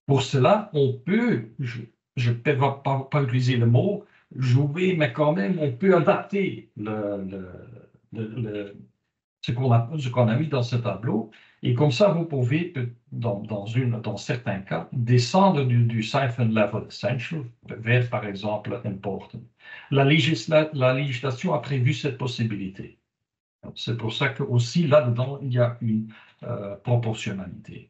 Speaker 6: Pour cela, on peut, je ne peux pas utiliser le mot jouer, mais quand même, on peut adapter ce qu'on a mis dans ce tableau. Et comme ça, vous pouvez, dans certains cas, descendre du siphon level essential vers, par exemple, important. La législation a prévu cette possibilité. C'est pour ça que aussi là-dedans, il y a une proportionnalité.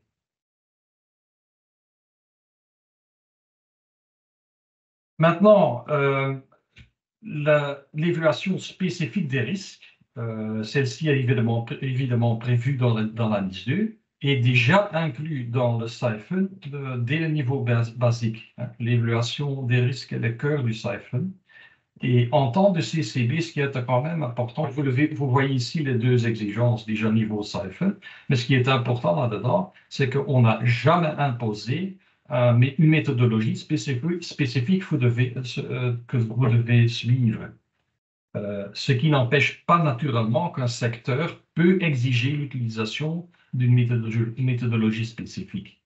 Speaker 6: Maintenant, l'évaluation spécifique des risques, celle-ci est évidemment prévue dans la NIS 2 et déjà inclus dans le siphon dès le niveau basique. L'évaluation des risques est le cœur du siphon. Et en temps de CCB, ce qui est quand même important, vous voyez ici les deux exigences déjà niveau siphon, mais ce qui est important là-dedans, c'est qu'on n'a jamais imposé une méthodologie spécifique que vous devez suivre. Ce qui n'empêche pas naturellement qu'un secteur peut exiger l'utilisation d'une méthodologie spécifique.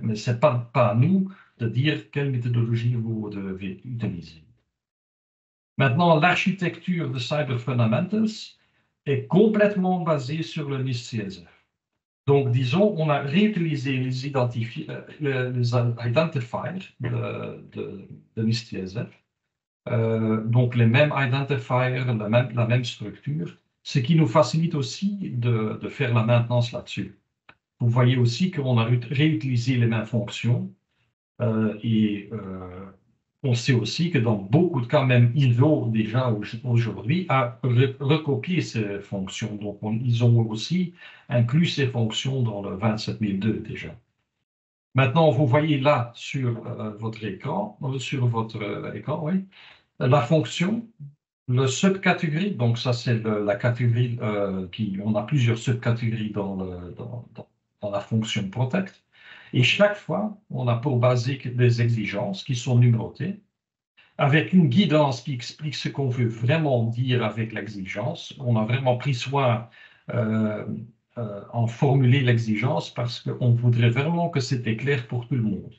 Speaker 6: Mais ce n'est pas à nous de dire quelle méthodologie vous devez utiliser. Maintenant, l'architecture de Cyber Fundamentals est complètement basée sur le NIST-CSF. Donc, disons, on a réutilisé les identifiers de NIST-CSF, donc les mêmes identifiers, la même structure, ce qui nous facilite aussi de faire la maintenance là-dessus. Vous voyez aussi qu'on a réutilisé les mêmes fonctions on sait aussi que dans beaucoup de cas, même ISO déjà aujourd'hui a recopié ces fonctions. Donc, ils ont aussi inclus ces fonctions dans le 27002 déjà. Maintenant, vous voyez là sur votre écran, oui, la fonction, le subcatégorie. Donc, ça, c'est la catégorie on a plusieurs subcatégories dans la fonction protect. Et chaque fois, on a pour basique des exigences qui sont numérotées, avec une guidance qui explique ce qu'on veut vraiment dire avec l'exigence. On a vraiment pris soin en formuler l'exigence parce qu'on voudrait vraiment que c'était clair pour tout le monde.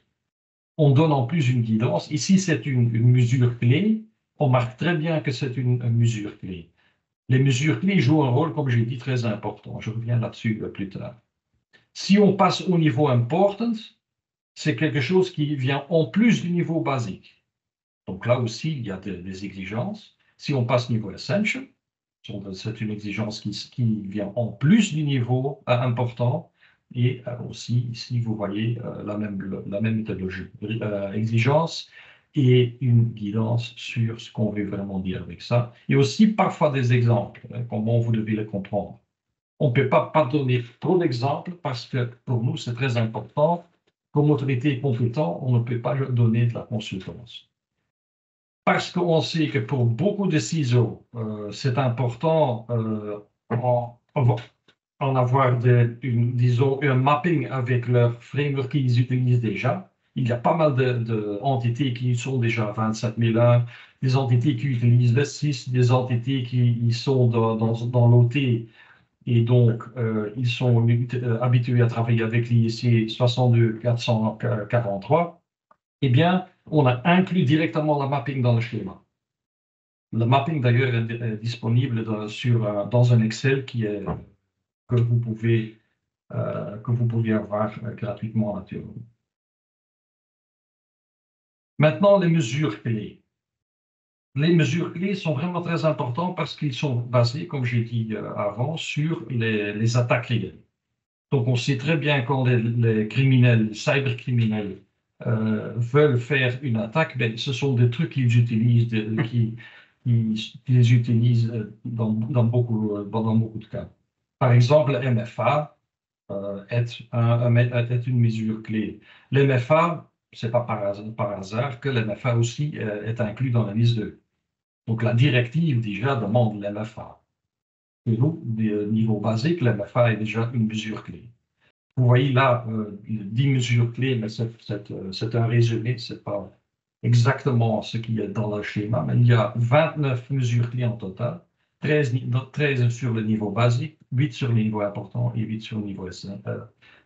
Speaker 6: On donne en plus une guidance. Ici, c'est une mesure clé. On marque très bien que c'est une mesure clé. Les mesures clés jouent un rôle, comme j'ai dit, très important. Je reviens là-dessus plus tard. Si on passe au niveau important, c'est quelque chose qui vient en plus du niveau basique. Donc là aussi, il y a des exigences. Si on passe au niveau essential, c'est une exigence qui vient en plus du niveau important. Et aussi, ici, vous voyez la même méthodologie. Exigence et une guidance sur ce qu'on veut vraiment dire avec ça. Et aussi parfois des exemples, comment vous devez les comprendre. On ne peut pas donner trop d'exemples parce que pour nous, c'est très important. Comme autorité compétente, on ne peut pas donner de la consultance. Parce qu'on sait que pour beaucoup de CISO, c'est important en avoir disons, un mapping avec leur framework qu'ils utilisent déjà. Il y a pas mal d'entités qui sont déjà 27001, des entités qui utilisent le 6, des entités qui sont dans l'OT. Et donc, ils sont habitués à travailler avec l'IEC 62443. Eh bien, on a inclus directement le mapping dans le schéma. Le mapping, d'ailleurs, est disponible dans un Excel que vous pouvez avoir gratuitement naturellement. Maintenant, les mesures clés. Les mesures clés sont vraiment très importantes parce qu'ils sont basés, comme j'ai dit avant, sur les attaques réelles. Donc, on sait très bien quand les criminels, les cybercriminels, veulent faire une attaque, ben, ce sont des trucs qu'ils utilisent, qu'ils utilisent dans beaucoup de cas. Par exemple, MFA est une mesure clé. L'MFA, ce n'est pas par hasard que l'MFA aussi est inclus dans la liste 2. Donc la directive déjà demande l'MFA. Et nous, niveau basique, l'MFA est déjà une mesure clé. Vous voyez là 10 mesures clés, mais c'est un résumé, ce n'est pas exactement ce qui est dans le schéma, mais il y a 29 mesures clés en total, 13 sur le niveau basique, 8 sur le niveau important et 8 sur le niveau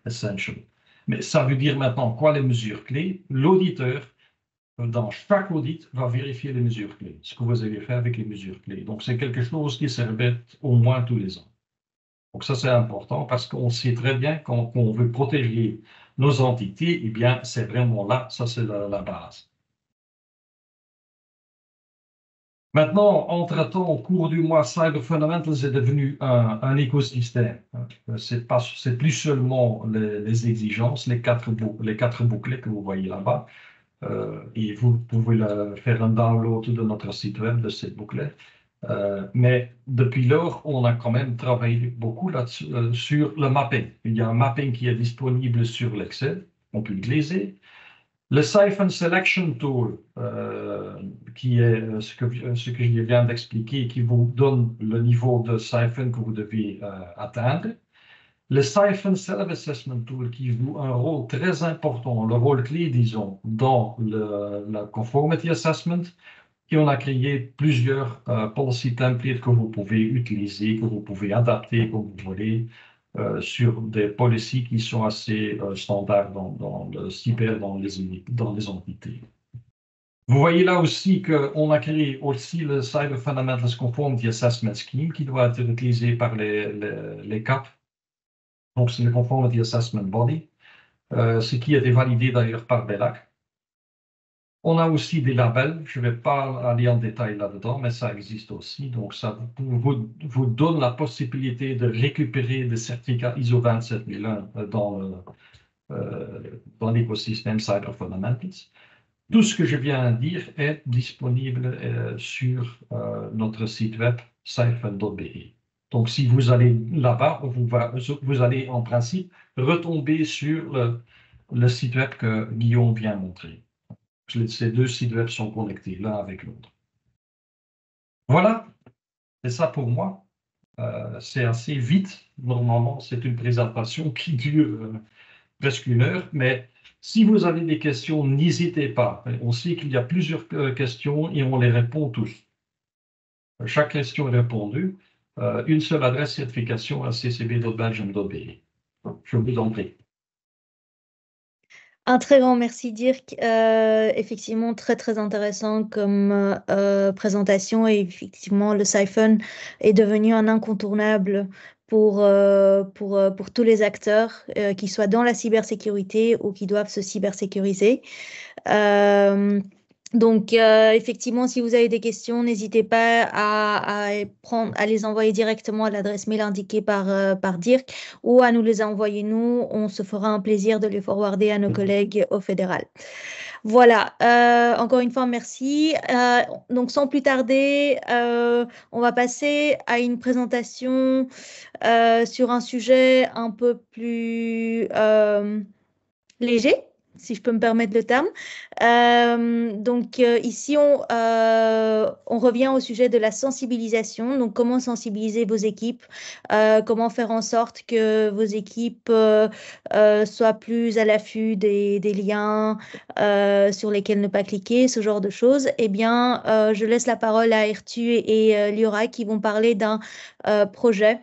Speaker 6: essential. Mais ça veut dire maintenant quoi les mesures clés? L'auditeur, dans chaque audit, va vérifier les mesures clés, ce que vous avez fait avec les mesures clés. Donc c'est quelque chose qui se répète au moins tous les ans. Donc ça, c'est important parce qu'on sait très bien quand on veut protéger nos entités, eh bien, c'est vraiment là, ça c'est la base. Maintenant, entre-temps, au cours du mois, Cyber Fundamentals est devenu un écosystème. C'est plus seulement les exigences, les quatre bouclets que vous voyez là-bas. Et vous pouvez faire un download de notre site web de ces bouclets. Mais depuis lors, on a quand même travaillé beaucoup là-dessus, sur le mapping. Il y a un mapping qui est disponible sur l'Excel, on peut le glisser. Le Siphon Selection Tool, qui est ce que je viens d'expliquer, qui vous donne le niveau de siphon que vous devez atteindre. Le Siphon Self-Assessment Tool, qui joue un rôle très important, le rôle clé, disons, dans la Conformity Assessment. Et on a créé plusieurs policy templates que vous pouvez utiliser, que vous pouvez adapter comme vous voulez, sur des policies qui sont assez standards dans le cyber, dans les entités. Vous voyez là aussi qu'on a créé aussi le Cyber Fundamentals Conformity Assessment Scheme qui doit être utilisé par les CAP. Donc c'est le Conformity Assessment Body, ce qui a été validé d'ailleurs par BELAC. On a aussi des labels, je ne vais pas aller en détail là-dedans, mais ça existe aussi. Donc, ça vous donne la possibilité de récupérer des certificats ISO 27001 dans l'écosystème Cyber Fundamentals. Tout ce que je viens de dire est disponible sur notre site web siphon.be. Donc, si vous allez là-bas, vous allez en principe retomber sur le site web que Guillaume vient montrer. Ces deux sites web sont connectés l'un avec l'autre. Voilà, c'est ça pour moi. C'est assez vite. Normalement, c'est une présentation qui dure presque 1 heure, mais si vous avez des questions, n'hésitez pas. On sait qu'il y a plusieurs questions et on les répond tous. Chaque question est répondue. Une seule adresse certification à ccb.belgium.be. Je vous en prie.
Speaker 1: Un très grand merci Dirk, effectivement très très intéressant comme présentation et effectivement le Siphon est devenu un incontournable pour tous les acteurs qui soient dans la cybersécurité ou qui doivent se cybersécuriser. Donc, effectivement, si vous avez des questions, n'hésitez pas à les envoyer directement à l'adresse mail indiquée par Dirk ou à nous les envoyer nous. On se fera un plaisir de les forwarder à nos collègues au fédéral. Voilà, encore une fois, merci. Donc, sans plus tarder, on va passer à une présentation sur un sujet un peu plus léger, si je peux me permettre le terme. Ici, on revient au sujet de la sensibilisation. Donc, comment sensibiliser vos équipes, comment faire en sorte que vos équipes soient plus à l'affût des liens sur lesquels ne pas cliquer, ce genre de choses. Eh bien, je laisse la parole à Ertu et Liora qui vont parler d'un projet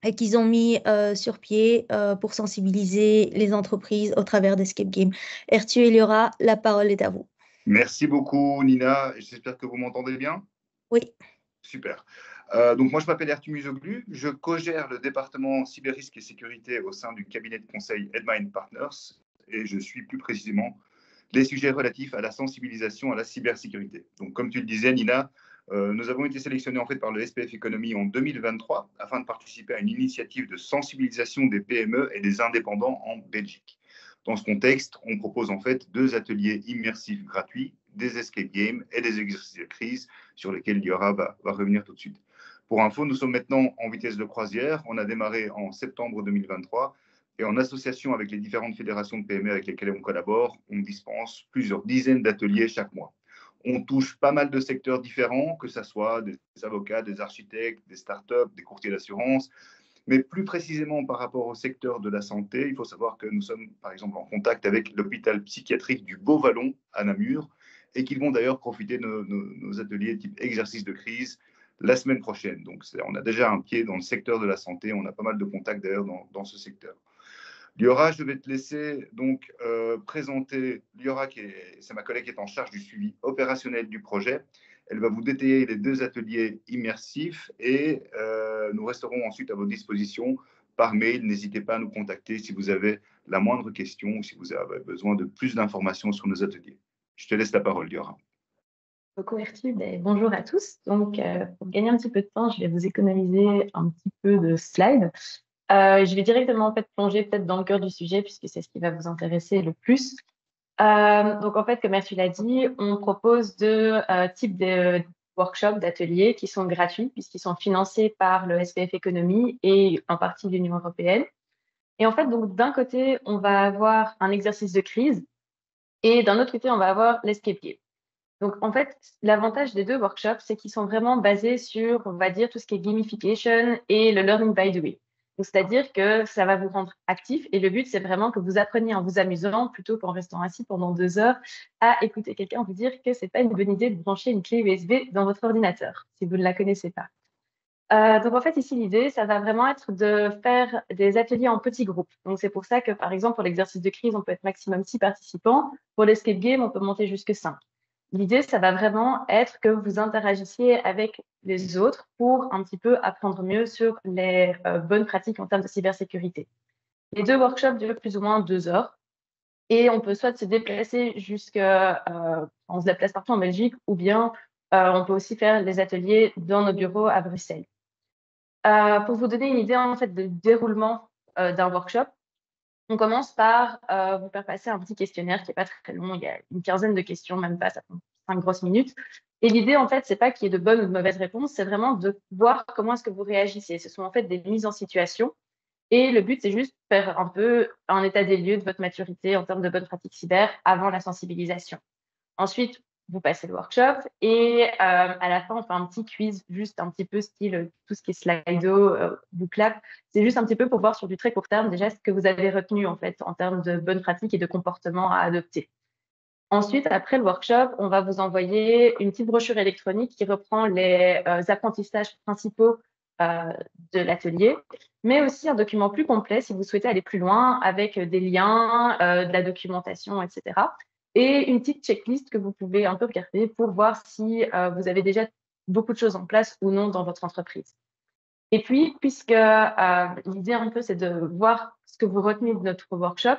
Speaker 1: et qu'ils ont mis sur pied pour sensibiliser les entreprises au travers d'Escape Game. Ertu et Liora, la parole est à vous.
Speaker 7: Merci beaucoup, Nina. J'espère que vous m'entendez bien.
Speaker 1: Oui.
Speaker 7: Super. Donc, moi, je m'appelle Ertu Musoglu. Je co-gère le département cyber-risque et sécurité au sein du cabinet de conseil Edmind Partners et je suis plus précisément les sujets relatifs à la sensibilisation à la cybersécurité. Donc, comme tu le disais, Nina, nous avons été sélectionnés en fait par le SPF Economy en 2023 afin de participer à une initiative de sensibilisation des PME et des indépendants en Belgique. Dans ce contexte, on propose en fait 2 ateliers immersifs gratuits, des escape games et des exercices de crise sur lesquels Liora va revenir tout de suite. Pour info, nous sommes maintenant en vitesse de croisière. On a démarré en septembre 2023 et en association avec les différentes fédérations de PME avec lesquelles on collabore, on dispense plusieurs dizaines d'ateliers chaque mois. On touche pas mal de secteurs différents, que ce soit des avocats, des architectes, des startups, des courtiers d'assurance. Mais plus précisément par rapport au secteur de la santé, il faut savoir que nous sommes par exemple en contact avec l'hôpital psychiatrique du Beau-Vallon à Namur et qu'ils vont d'ailleurs profiter de nos ateliers type exercice de crise la semaine prochaine. Donc on a déjà un pied dans le secteur de la santé, on a pas mal de contacts d'ailleurs dans ce secteur. Liora, je vais te laisser donc présenter. Liora, c'est ma collègue qui est en charge du suivi opérationnel du projet. Elle va vous détailler les 2 ateliers immersifs et nous resterons ensuite à votre disposition par mail. N'hésitez pas à nous contacter si vous avez la moindre question ou si vous avez besoin de plus d'informations sur nos ateliers. Je te laisse la parole, Liora.
Speaker 8: Beaucoup, Ertube, et bonjour à tous. Donc, pour gagner un petit peu de temps, je vais vous économiser un petit peu de slides. Je vais directement en fait plonger peut-être dans le cœur du sujet puisque c'est ce qui va vous intéresser le plus. Donc en fait, comme tu l'as dit, on propose 2 types de workshops, d'ateliers qui sont gratuits puisqu'ils sont financés par le SPF Économie et en partie l'Union européenne. Et en fait, donc d'un côté, on va avoir un exercice de crise et d'un autre côté, on va avoir l'escape game. Donc en fait, l'avantage des 2 workshops, c'est qu'ils sont vraiment basés sur, on va dire, tout ce qui est gamification et le learning by doing. C'est-à-dire que ça va vous rendre actif et le but, c'est vraiment que vous appreniez en vous amusant plutôt qu'en restant assis pendant 2 heures à écouter quelqu'un vous dire que c'est pas une bonne idée de brancher une clé USB dans votre ordinateur, si vous ne la connaissez pas. Donc en fait, ici, l'idée, ça va vraiment être de faire des ateliers en petits groupes. Donc c'est pour ça que, par exemple, pour l'exercice de crise, on peut être maximum 6 participants. Pour l'escape game, on peut monter jusque 5. L'idée, ça va vraiment être que vous interagissiez avec les autres pour un petit peu apprendre mieux sur les bonnes pratiques en termes de cybersécurité. Les 2 workshops durent plus ou moins 2 heures et on peut soit se déplacer on se déplace partout en Belgique ou bien on peut aussi faire les ateliers dans nos bureaux à Bruxelles. Pour vous donner une idée en fait de déroulement d'un workshop, on commence par vous faire passer un petit questionnaire qui n'est pas très long. Il y a une quinzaine de questions, même pas, ça prend 5 grosses minutes. Et l'idée, en fait, c'est pas qu'il y ait de bonnes ou de mauvaises réponses, c'est vraiment de voir comment est-ce que vous réagissez. Ce sont en fait des mises en situation. Et le but, c'est juste de faire un peu un état des lieux de votre maturité en termes de bonnes pratiques cyber avant la sensibilisation. Ensuite, vous passez le workshop et à la fin, on fait un petit quiz, juste un petit peu style tout ce qui est Slido, Booklab. C'est juste un petit peu pour voir sur du très court terme déjà ce que vous avez retenu en fait en termes de bonnes pratiques et de comportements à adopter. Ensuite, après le workshop, on va vous envoyer une petite brochure électronique qui reprend les apprentissages principaux de l'atelier, mais aussi un document plus complet si vous souhaitez aller plus loin avec des liens, de la documentation, etc. Et une petite checklist que vous pouvez un peu regarder pour voir si vous avez déjà beaucoup de choses en place ou non dans votre entreprise. Et puis, puisque l'idée un peu, c'est de voir ce que vous retenez de notre workshop,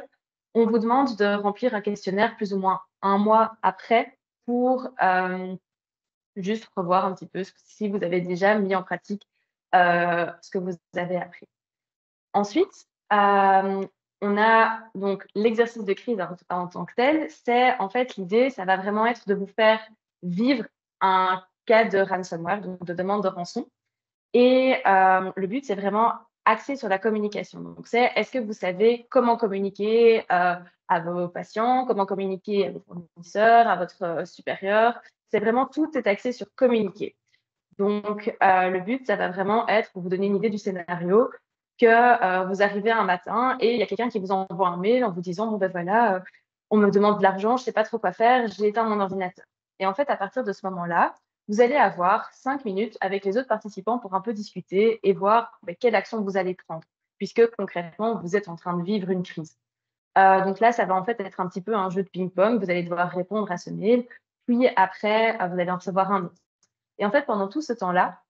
Speaker 8: on vous demande de remplir un questionnaire plus ou moins 1 mois après pour juste revoir un petit peu si vous avez déjà mis en pratique ce que vous avez appris. Ensuite, on a donc l'exercice de crise en tant que tel. C'est en fait l'idée, ça va vraiment être de vous faire vivre un cas de ransomware, donc de demande de rançon. Et le but, c'est vraiment axé sur la communication. Donc, est-ce que vous savez comment communiquer à vos patients, comment communiquer à vos fournisseurs, à votre supérieur. C'est vraiment, tout est axé sur communiquer. Donc, le but, ça va vraiment être, pour vous donner une idée du scénario, que vous arrivez un matin et il y a quelqu'un qui vous envoie un mail en vous disant, bon ben voilà, on me demande de l'argent, je ne sais pas trop quoi faire, j'ai éteint mon ordinateur. Et en fait, à partir de ce moment-là, vous allez avoir 5 minutes avec les autres participants pour un peu discuter et voir quelle action vous allez prendre, puisque concrètement, vous êtes en train de vivre une crise. Donc là, ça va en fait être un petit peu un jeu de ping-pong. Vous allez devoir répondre à ce mail, puis après, vous allez en recevoir un autre. Et en fait, pendant tout ce temps-là,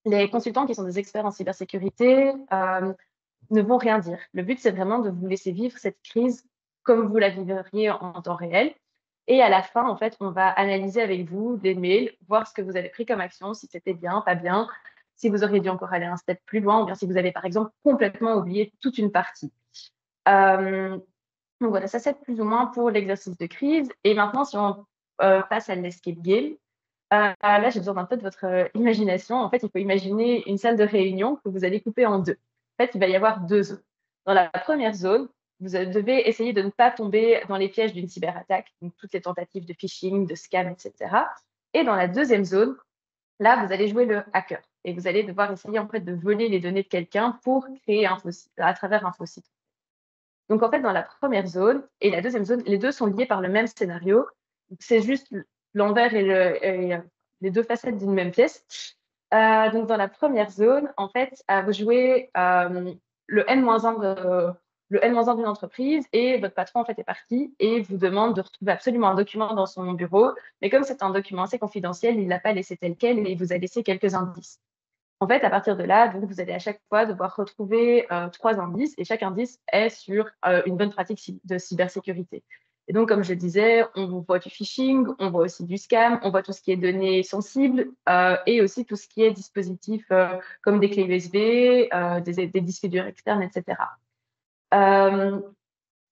Speaker 8: les consultants qui sont des experts en cybersécurité ne vont rien dire. Le but, c'est vraiment de vous laisser vivre cette crise comme vous la vivriez en temps réel. Et à la fin, en fait, on va analyser avec vous des mails, voir ce que vous avez pris comme action, si c'était bien, pas bien, si vous auriez dû encore aller un step plus loin, ou bien si vous avez, par exemple, complètement oublié toute une partie. Donc voilà, ça c'est plus ou moins pour l'exercice de crise. Et maintenant, si on passe à l'escape game, là j'ai besoin d'un peu de votre imagination. En fait, il faut imaginer une salle de réunion que vous allez couper en deux. En fait, il va y avoir deux zones. Dans la première zone, vous devez essayer de ne pas tomber dans les pièges d'une cyberattaque, donc toutes les tentatives de phishing, de scam, etc. Et dans la deuxième zone, là, vous allez jouer le hacker et vous allez devoir essayer en fait de voler les données de quelqu'un pour créer un faux site, à travers un faux site. Donc en fait, dans la première zone et la deuxième zone, les deux sont liés par le même scénario. C'est juste l'envers et les deux facettes d'une même pièce. Donc dans la première zone, en fait, vous jouez le N-1 le N-1 d'une entreprise et votre patron en fait est parti et vous demande de retrouver absolument un document dans son bureau. Mais comme c'est un document assez confidentiel, il ne l'a pas laissé tel quel et il vous a laissé quelques indices. En fait, à partir de là, donc, vous allez à chaque fois devoir retrouver 3 indices et chaque indice est sur une bonne pratique de cybersécurité. Et donc, comme je le disais, on voit du phishing, on voit aussi du scam, on voit tout ce qui est données sensibles et aussi tout ce qui est dispositifs comme des clés USB, des disques durs externes, etc.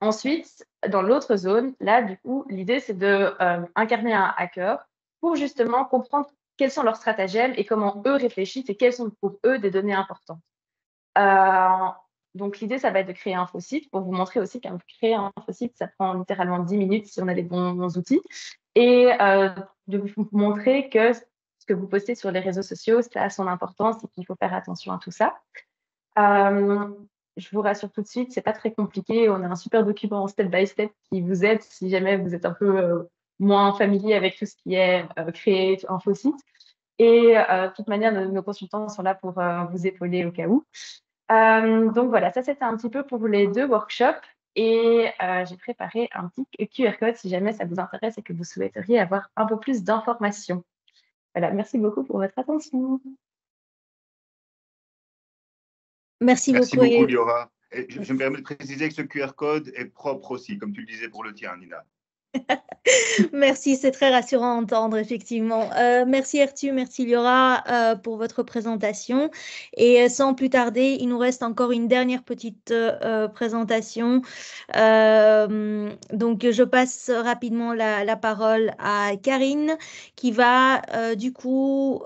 Speaker 8: Ensuite, dans l'autre zone, là, du coup, l'idée, c'est de incarner un hacker pour justement comprendre quels sont leurs stratagèmes et comment eux réfléchissent et quelles sont pour eux des données importantes. Donc, l'idée, ça va être de créer un faux site pour vous montrer aussi qu'un créer un faux site, ça prend littéralement 10 minutes si on a les bons outils et de vous montrer que ce que vous postez sur les réseaux sociaux, ça a son importance et qu'il faut faire attention à tout ça. Je vous rassure tout de suite, c'est pas très compliqué. On a un super document en step by step qui vous aide si jamais vous êtes un peu moins familier avec tout ce qui est créer un faux site. Et de toute manière, nos consultants sont là pour vous épauler au cas où. Donc voilà, ça c'était un petit peu pour les deux workshops. Et j'ai préparé un petit QR code si jamais ça vous intéresse et que vous souhaiteriez avoir un peu plus d'informations. Voilà, merci beaucoup pour votre attention.
Speaker 1: Merci
Speaker 7: Merci
Speaker 1: beaucoup.
Speaker 7: beaucoup, Liora. Et je me permets de préciser que ce QR code est propre aussi, comme tu le disais pour le tien, Nina.
Speaker 1: Merci, c'est très rassurant à entendre, effectivement. Merci Ertu, merci Liora pour votre présentation. Et sans plus tarder, il nous reste encore une dernière petite présentation. Donc, je passe rapidement la parole à Karine qui va du coup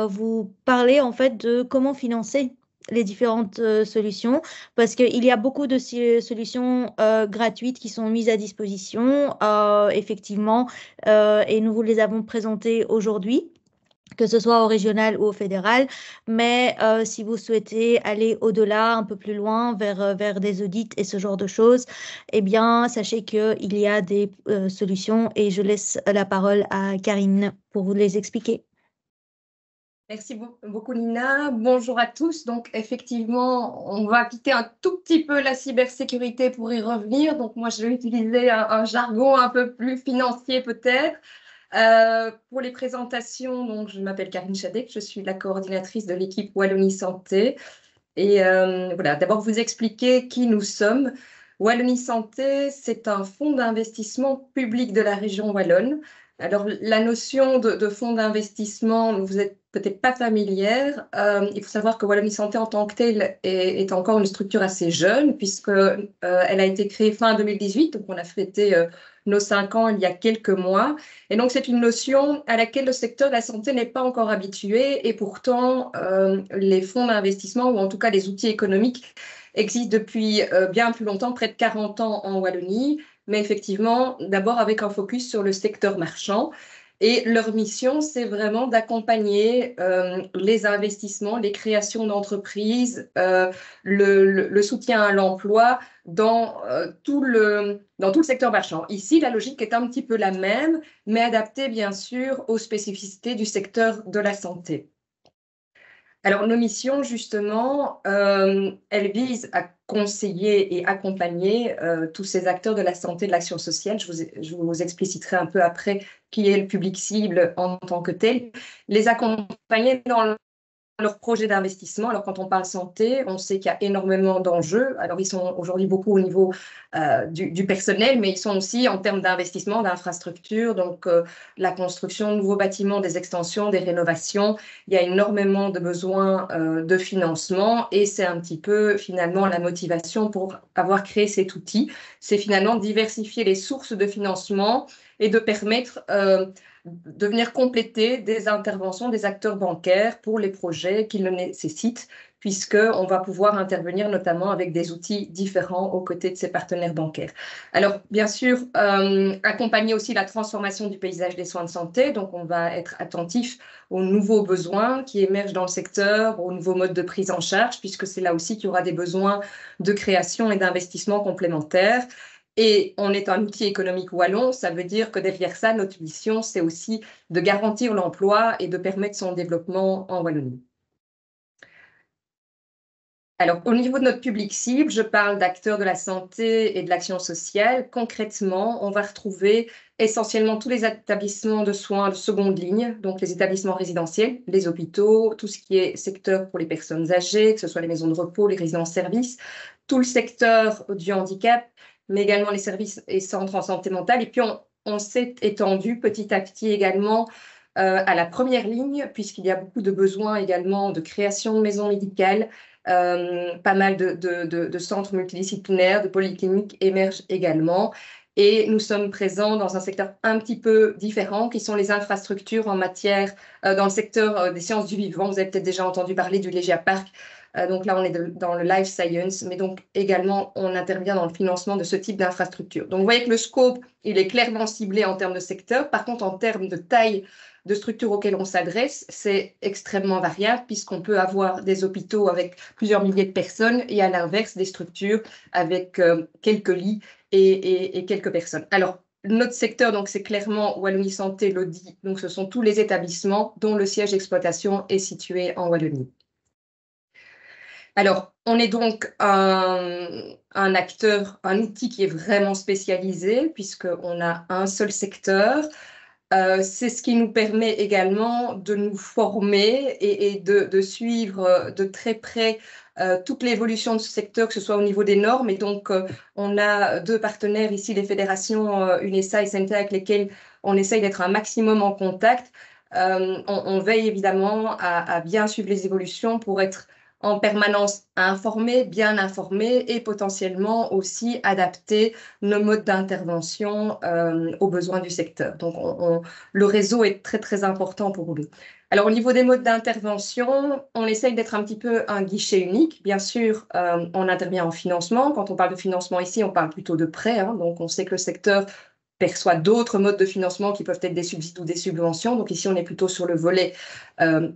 Speaker 1: vous parler en fait de comment financer les différentes solutions, parce qu'il y a beaucoup de solutions gratuites qui sont mises à disposition, effectivement, et nous vous les avons présentées aujourd'hui, que ce soit au régional ou au fédéral. Mais si vous souhaitez aller au-delà, un peu plus loin, vers des audits et ce genre de choses, eh bien, sachez qu'il y a des solutions et je laisse la parole à Karine pour vous les expliquer.
Speaker 9: Merci beaucoup, Nina. Bonjour à tous. Donc, effectivement, on va quitter un tout petit peu la cybersécurité pour y revenir. Donc, moi, je vais utiliser un jargon un peu plus financier peut-être. Pour les présentations, donc, je m'appelle Karine Chadec, je suis la coordinatrice de l'équipe Wallonie Santé. Et voilà, d'abord vous expliquer qui nous sommes. Wallonie Santé, c'est un fonds d'investissement public de la région wallonne. Alors, la notion de fonds d'investissement, vous n'êtes peut-être pas familière. Il faut savoir que Wallonie Santé en tant que telle est encore une structure assez jeune, puisqu'elle a été créée fin 2018, donc on a fêté nos 5 ans il y a quelques mois. Et donc, c'est une notion à laquelle le secteur de la santé n'est pas encore habitué. Et pourtant, les fonds d'investissement, ou en tout cas les outils économiques, existent depuis bien plus longtemps, près de 40 ans en Wallonie, mais effectivement, d'abord avec un focus sur le secteur marchand. Et leur mission, c'est vraiment d'accompagner les investissements, les créations d'entreprises, le soutien à l'emploi dans tout le secteur marchand. Ici, la logique est un petit peu la même, mais adaptée bien sûr aux spécificités du secteur de la santé. Alors, nos missions, justement, elles visent à conseiller et accompagner tous ces acteurs de la santé et de l'action sociale. Je vous expliciterai un peu après qui est le public cible en tant que tel. Les accompagner dans leurs projets d'investissement. Alors, quand on parle santé, on sait qu'il y a énormément d'enjeux. Alors, ils sont aujourd'hui beaucoup au niveau du personnel, mais ils sont aussi en termes d'investissement, d'infrastructures, donc la construction de nouveaux bâtiments, des extensions, des rénovations. Il y a énormément de besoins de financement et c'est un petit peu finalement la motivation pour avoir créé cet outil. C'est finalement diversifier les sources de financement et de permettre de venir compléter des interventions des acteurs bancaires pour les projets qui le nécessitent, puisqu'on va pouvoir intervenir notamment avec des outils différents aux côtés de ces partenaires bancaires. Alors, bien sûr, accompagner aussi la transformation du paysage des soins de santé. Donc, on va être attentif aux nouveaux besoins qui émergent dans le secteur, aux nouveaux modes de prise en charge, puisque c'est là aussi qu'il y aura des besoins de création et d'investissement complémentaires. Et on est un outil économique wallon, ça veut dire que derrière ça, notre mission, c'est aussi de garantir l'emploi et de permettre son développement en Wallonie. Alors, au niveau de notre public cible, je parle d'acteurs de la santé et de l'action sociale. Concrètement, on va retrouver essentiellement tous les établissements de soins de seconde ligne, donc les établissements résidentiels, les hôpitaux, tout ce qui est secteur pour les personnes âgées, que ce soit les maisons de repos, les résidences-services, tout le secteur du handicap, mais également les services et centres en santé mentale. Et puis, on s'est étendu petit à petit également à la première ligne, puisqu'il y a beaucoup de besoins également de création de maisons médicales. Pas mal de centres multidisciplinaires, de polycliniques émergent également. Et nous sommes présents dans un secteur un petit peu différent, qui sont les infrastructures en matière, dans le secteur des sciences du vivant. Vous avez peut-être déjà entendu parler du Legia Park. Donc là, on est dans le life science, mais donc également, on intervient dans le financement de ce type d'infrastructure. Donc, vous voyez que le scope, il est clairement ciblé en termes de secteur. Par contre, en termes de taille de structures auxquelles on s'adresse, c'est extrêmement variable puisqu'on peut avoir des hôpitaux avec plusieurs milliers de personnes et à l'inverse, des structures avec quelques lits et quelques personnes. Alors, notre secteur, donc, c'est clairement Wallonie Santé, l'Audi. Donc, ce sont tous les établissements dont le siège d'exploitation est situé en Wallonie. Alors, on est donc un acteur, un outil qui est vraiment spécialisé puisqu'on a un seul secteur. C'est ce qui nous permet également de nous former et de suivre de très près toute l'évolution de ce secteur, que ce soit au niveau des normes. Et donc, on a deux partenaires ici, les fédérations UNESA et SENTA, avec lesquels on essaye d'être un maximum en contact. On veille évidemment à bien suivre les évolutions pour être en permanence informés, bien informés et potentiellement aussi adapter nos modes d'intervention aux besoins du secteur. Donc, le réseau est très, très important pour nous. Alors, au niveau des modes d'intervention, on essaye d'être un petit peu un guichet unique. Bien sûr, on intervient en financement. Quand on parle de financement ici, on parle plutôt de prêts. Donc, on sait que le secteur perçoit d'autres modes de financement qui peuvent être des subsides ou des subventions. Donc ici, on est plutôt sur le volet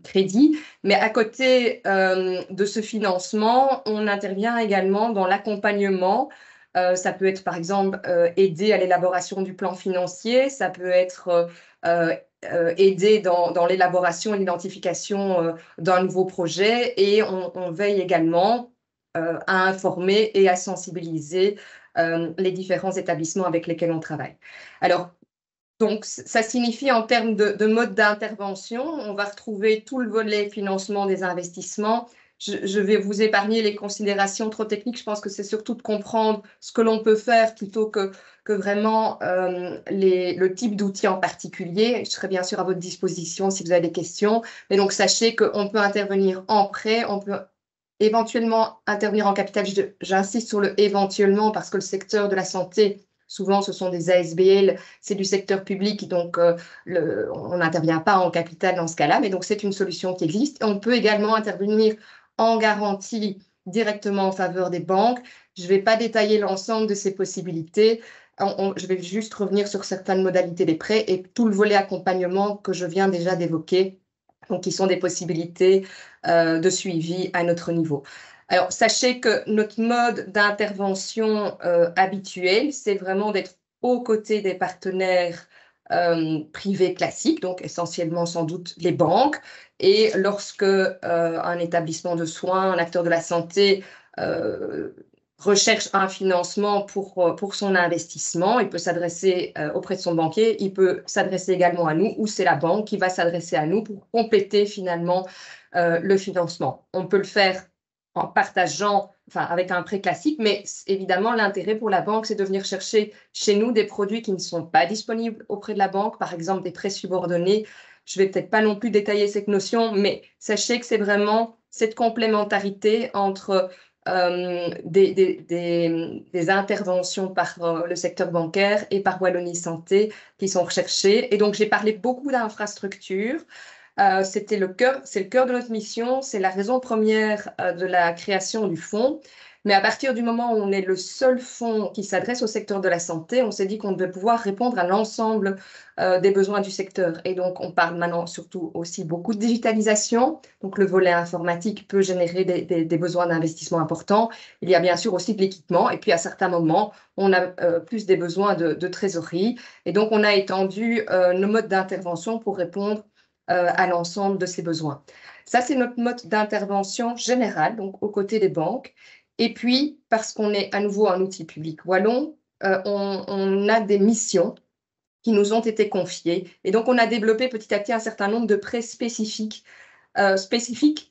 Speaker 9: crédit. Mais à côté de ce financement, on intervient également dans l'accompagnement. Ça peut être, par exemple, aider à l'élaboration du plan financier. Ça peut être aider dans l'élaboration et l'identification d'un nouveau projet. Et on veille également à informer et à sensibiliser les différents établissements avec lesquels on travaille. Alors, donc, ça signifie en termes de mode d'intervention, on va retrouver tout le volet financement des investissements. Je vais vous épargner les considérations trop techniques. Je pense que c'est surtout de comprendre ce que l'on peut faire plutôt que vraiment le type d'outils en particulier. Je serai bien sûr à votre disposition si vous avez des questions. Mais donc, sachez qu'on peut intervenir en prêt, on peut éventuellement intervenir en capital. J'insiste sur le éventuellement parce que le secteur de la santé, souvent ce sont des ASBL, c'est du secteur public, donc on n'intervient pas en capital dans ce cas-là, mais donc c'est une solution qui existe. On peut également intervenir en garantie directement en faveur des banques. Je ne vais pas détailler l'ensemble de ces possibilités. Je vais juste revenir sur certaines modalités des prêts et tout le volet accompagnement que je viens déjà d'évoquer, donc qui sont des possibilités de suivi à notre niveau. Alors, sachez que notre mode d'intervention habituel, c'est vraiment d'être aux côtés des partenaires privés classiques, donc essentiellement sans doute les banques. Et lorsque un établissement de soins, un acteur de la santé recherche un financement pour son investissement, il peut s'adresser auprès de son banquier, il peut s'adresser également à nous, ou c'est la banque qui va s'adresser à nous pour compléter finalement le financement. On peut le faire en partageant, enfin avec un prêt classique, mais évidemment, l'intérêt pour la banque, c'est de venir chercher chez nous des produits qui ne sont pas disponibles auprès de la banque, par exemple des prêts subordonnés. Je ne vais peut-être pas non plus détailler cette notion, mais sachez que c'est vraiment cette complémentarité entre des interventions par le secteur bancaire et par Wallonie Santé qui sont recherchées. Et donc, j'ai parlé beaucoup d'infrastructures. C'est le cœur de notre mission, c'est la raison première de la création du fonds. Mais à partir du moment où on est le seul fonds qui s'adresse au secteur de la santé, on s'est dit qu'on devait pouvoir répondre à l'ensemble des besoins du secteur. Et donc, on parle maintenant surtout aussi beaucoup de digitalisation. Donc, le volet informatique peut générer des besoins d'investissement importants. Il y a bien sûr aussi de l'équipement. Et puis, à certains moments, on a plus des besoins de trésorerie. Et donc, on a étendu nos modes d'intervention pour répondre à l'ensemble de ces besoins. Ça, c'est notre mode d'intervention général, donc aux côtés des banques. Et puis, parce qu'on est à nouveau un outil public wallon, on a des missions qui nous ont été confiées. Et donc, on a développé petit à petit un certain nombre de prêts spécifiques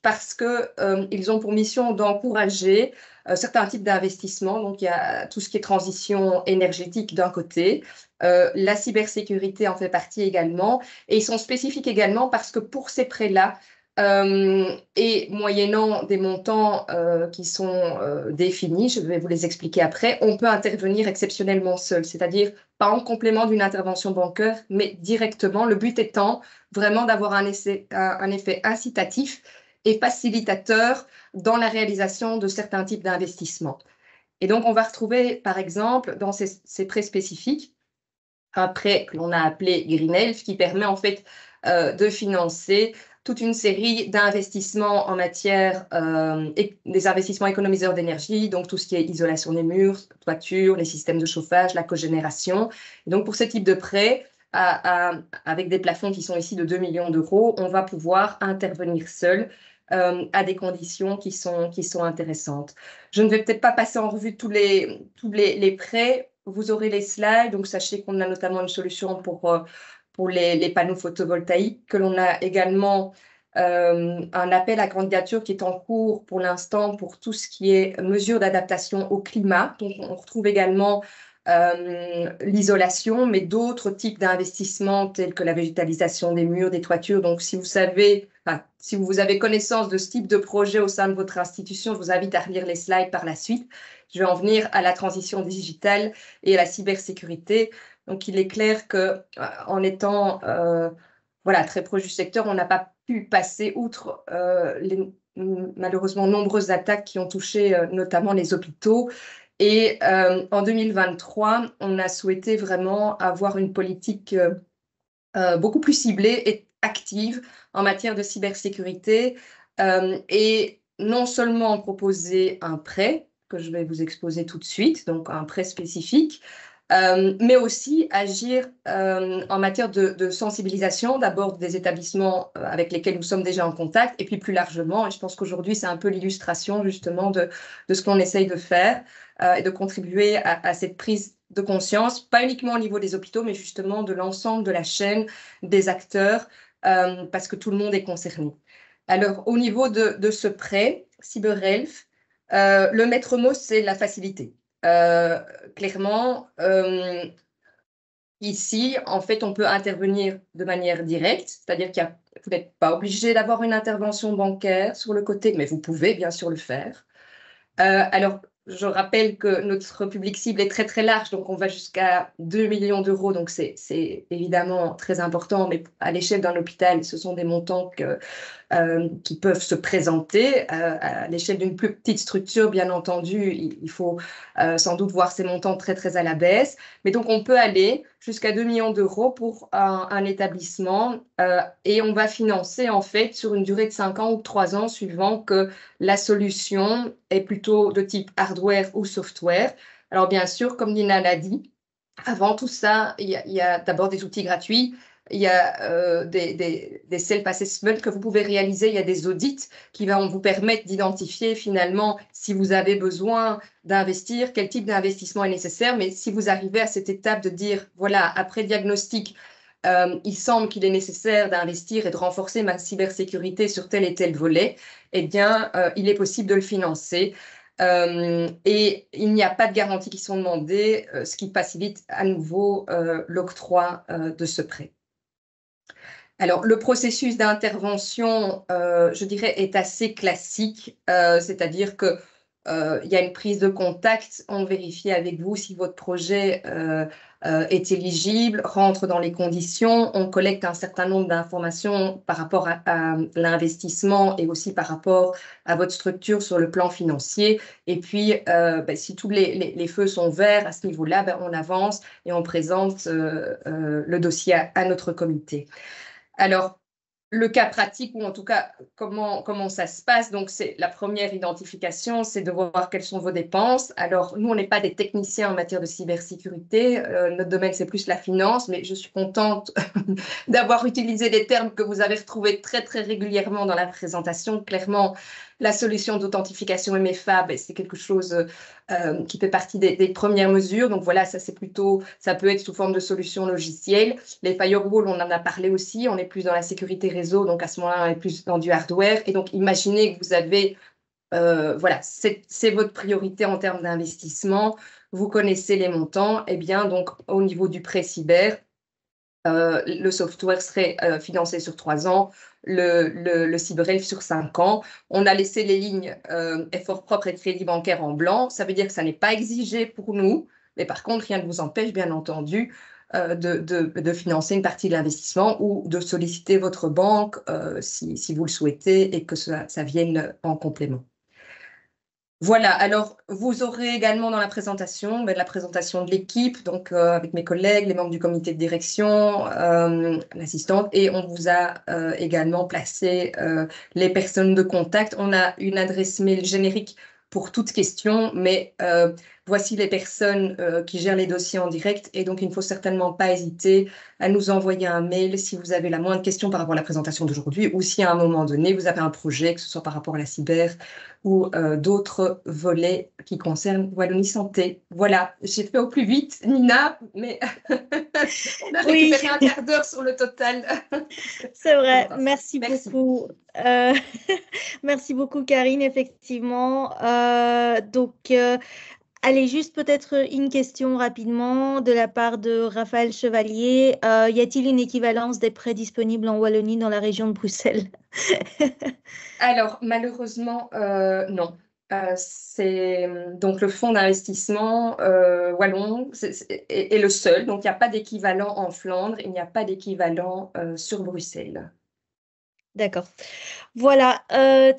Speaker 9: parce qu'ils ont pour mission d'encourager certains types d'investissements. Donc, il y a tout ce qui est transition énergétique d'un côté. La cybersécurité en fait partie également. Et ils sont spécifiques également parce que pour ces prêts-là, et moyennant des montants qui sont définis, je vais vous les expliquer après, on peut intervenir exceptionnellement seul, c'est-à-dire pas en complément d'une intervention bancaire, mais directement, le but étant vraiment d'avoir un effet incitatif et facilitateur dans la réalisation de certains types d'investissements. Et donc, on va retrouver, par exemple, dans ces prêts spécifiques, un prêt que l'on a appelé Green Elf, qui permet en fait de financer toute une série d'investissements en matière des investissements économiseurs d'énergie, donc tout ce qui est isolation des murs, toiture, les systèmes de chauffage, la cogénération. Et donc, pour ce type de prêt, avec des plafonds qui sont ici de 2 millions d'euros, on va pouvoir intervenir seul à des conditions qui sont intéressantes. Je ne vais peut-être pas passer en revue tous les prêts. Vous aurez les slides, donc sachez qu'on a notamment une solution pour les panneaux photovoltaïques, que l'on a également un appel à candidature qui est en cours pour l'instant pour tout ce qui est mesures d'adaptation au climat. Donc, on retrouve également l'isolation, mais d'autres types d'investissements tels que la végétalisation des murs, des toitures. Donc, si vous avez connaissance de ce type de projet au sein de votre institution, je vous invite à relire les slides par la suite. Je vais en venir à la transition digitale et à la cybersécurité. Donc, il est clair qu'en étant très proche du secteur, on n'a pas pu passer outre les malheureusement nombreuses attaques qui ont touché notamment les hôpitaux. Et en 2023, on a souhaité vraiment avoir une politique beaucoup plus ciblée et active en matière de cybersécurité et non seulement proposer un prêt, que je vais vous exposer tout de suite, donc un prêt spécifique, mais aussi agir en matière de sensibilisation, d'abord des établissements avec lesquels nous sommes déjà en contact, et puis plus largement, et je pense qu'aujourd'hui c'est un peu l'illustration justement de ce qu'on essaye de faire et de contribuer à cette prise de conscience, pas uniquement au niveau des hôpitaux, mais justement de l'ensemble de la chaîne des acteurs, parce que tout le monde est concerné. Alors, au niveau de ce prêt, CyberElf, le maître mot, c'est la facilité. Clairement, ici, en fait, on peut intervenir de manière directe, c'est-à-dire vous n'êtes pas obligé d'avoir une intervention bancaire sur le côté, mais vous pouvez bien sûr le faire. Alors, je rappelle que notre public cible est très, très large, donc on va jusqu'à 2 millions d'euros, donc c'est évidemment très important, mais à l'échelle d'un hôpital, ce sont des montants qui peuvent se présenter. À l'échelle d'une plus petite structure, bien entendu, il faut sans doute voir ces montants très, très à la baisse. Mais donc, on peut aller jusqu'à 2 millions d'euros pour un établissement et on va financer, en fait, sur une durée de 5 ans ou 3 ans, suivant que la solution est plutôt de type hardware ou software. Alors, bien sûr, comme Nina l'a dit, avant tout ça, il y a d'abord des outils gratuits. Il y a des self-assessments que vous pouvez réaliser. Il y a des audits qui vont vous permettre d'identifier finalement si vous avez besoin d'investir, quel type d'investissement est nécessaire. Mais si vous arrivez à cette étape de dire, voilà, après diagnostic, il semble qu'il est nécessaire d'investir et de renforcer ma cybersécurité sur tel et tel volet, eh bien, il est possible de le financer. Et il n'y a pas de garanties qui sont demandées, ce qui facilite à nouveau l'octroi de ce prêt. Alors, le processus d'intervention, je dirais, est assez classique, c'est-à-dire que il y a une prise de contact, on vérifie avec vous si votre projet est éligible, rentre dans les conditions, on collecte un certain nombre d'informations par rapport à l'investissement et aussi par rapport à votre structure sur le plan financier. Et puis, si tous les feux sont verts à ce niveau-là, on avance et on présente le dossier à notre comité. Alors, le cas pratique, ou en tout cas, comment ça se passe, donc c'est la première identification, c'est de voir quelles sont vos dépenses. Alors, nous, on n'est pas des techniciens en matière de cybersécurité, notre domaine, c'est plus la finance, mais je suis contente d'avoir utilisé des termes que vous avez retrouvés très, très régulièrement dans la présentation. Clairement, la solution d'authentification MFA, c'est quelque chose qui fait partie des premières mesures. Donc voilà, ça peut être sous forme de solution logicielle. Les firewalls, on en a parlé aussi. On est plus dans la sécurité réseau, donc à ce moment-là, on est plus dans du hardware. Et donc, imaginez que vous avez, voilà, c'est votre priorité en termes d'investissement. Vous connaissez les montants. Eh bien, donc, au niveau du prêt cyber, le software serait financé sur 3 ans, le CyberElf sur 5 ans. On a laissé les lignes effort propre et crédit bancaire en blanc. Ça veut dire que ça n'est pas exigé pour nous, mais par contre, rien ne vous empêche, bien entendu, de financer une partie de l'investissement ou de solliciter votre banque si vous le souhaitez et que ça vienne en complément. Voilà, alors vous aurez également dans la présentation, la présentation de l'équipe, donc avec mes collègues, les membres du comité de direction, l'assistante, et on vous a également placé les personnes de contact. On a une adresse mail générique pour toute question, mais voici les personnes qui gèrent les dossiers en direct, et donc il ne faut certainement pas hésiter à nous envoyer un mail si vous avez la moindre question par rapport à la présentation d'aujourd'hui, ou si à un moment donné vous avez un projet, que ce soit par rapport à la cyber ou d'autres volets qui concernent Wallonie Santé. Voilà, j'ai fait au plus vite, Nina, mais on a récupéré un quart d'heure sur le total.
Speaker 1: C'est vrai, merci beaucoup. Merci beaucoup, Karine, effectivement. Allez, juste peut-être une question rapidement de la part de Raphaël Chevalier. Y a-t-il une équivalence des prêts disponibles en Wallonie dans la région de Bruxelles?
Speaker 9: Alors, malheureusement, non. C'est donc le fonds d'investissement wallon est le seul. Donc, il n'y a pas d'équivalent en Flandre, il n'y a pas d'équivalent sur Bruxelles.
Speaker 1: D'accord. Voilà,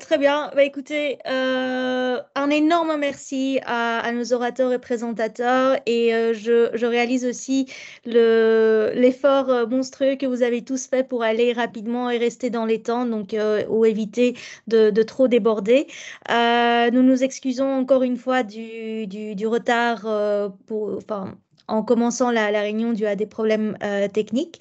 Speaker 1: très bien. Écoutez, un énorme merci à nos orateurs et présentateurs, et je réalise aussi l'effort monstrueux que vous avez tous fait pour aller rapidement et rester dans les temps, donc ou éviter de trop déborder. Nous nous excusons encore une fois du retard en commençant la réunion dû à des problèmes techniques.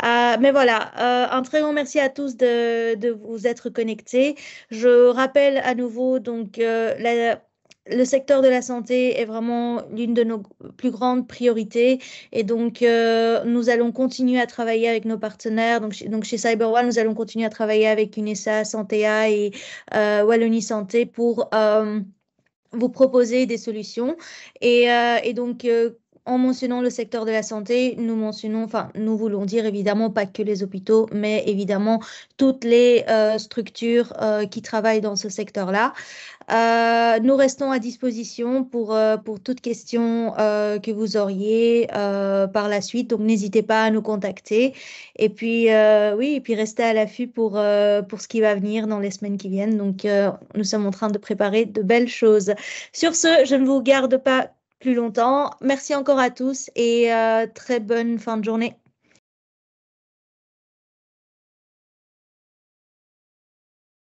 Speaker 1: Mais voilà, un très grand merci à tous de vous être connectés. Je rappelle à nouveau, donc, le secteur de la santé est vraiment l'une de nos plus grandes priorités, et donc nous allons continuer à travailler avec nos partenaires. Donc chez CyberOne, nous allons continuer à travailler avec UNESA, Santéa et Wallonie Santé pour vous proposer des solutions. Et donc, en mentionnant le secteur de la santé, nous voulons dire évidemment pas que les hôpitaux, mais évidemment toutes les structures qui travaillent dans ce secteur-là. Nous restons à disposition pour toute question que vous auriez par la suite. Donc, n'hésitez pas à nous contacter. Et puis, et puis restez à l'affût pour ce qui va venir dans les semaines qui viennent. Donc, nous sommes en train de préparer de belles choses. Sur ce, je ne vous garde pas plus longtemps. Merci encore à tous et très bonne fin de journée.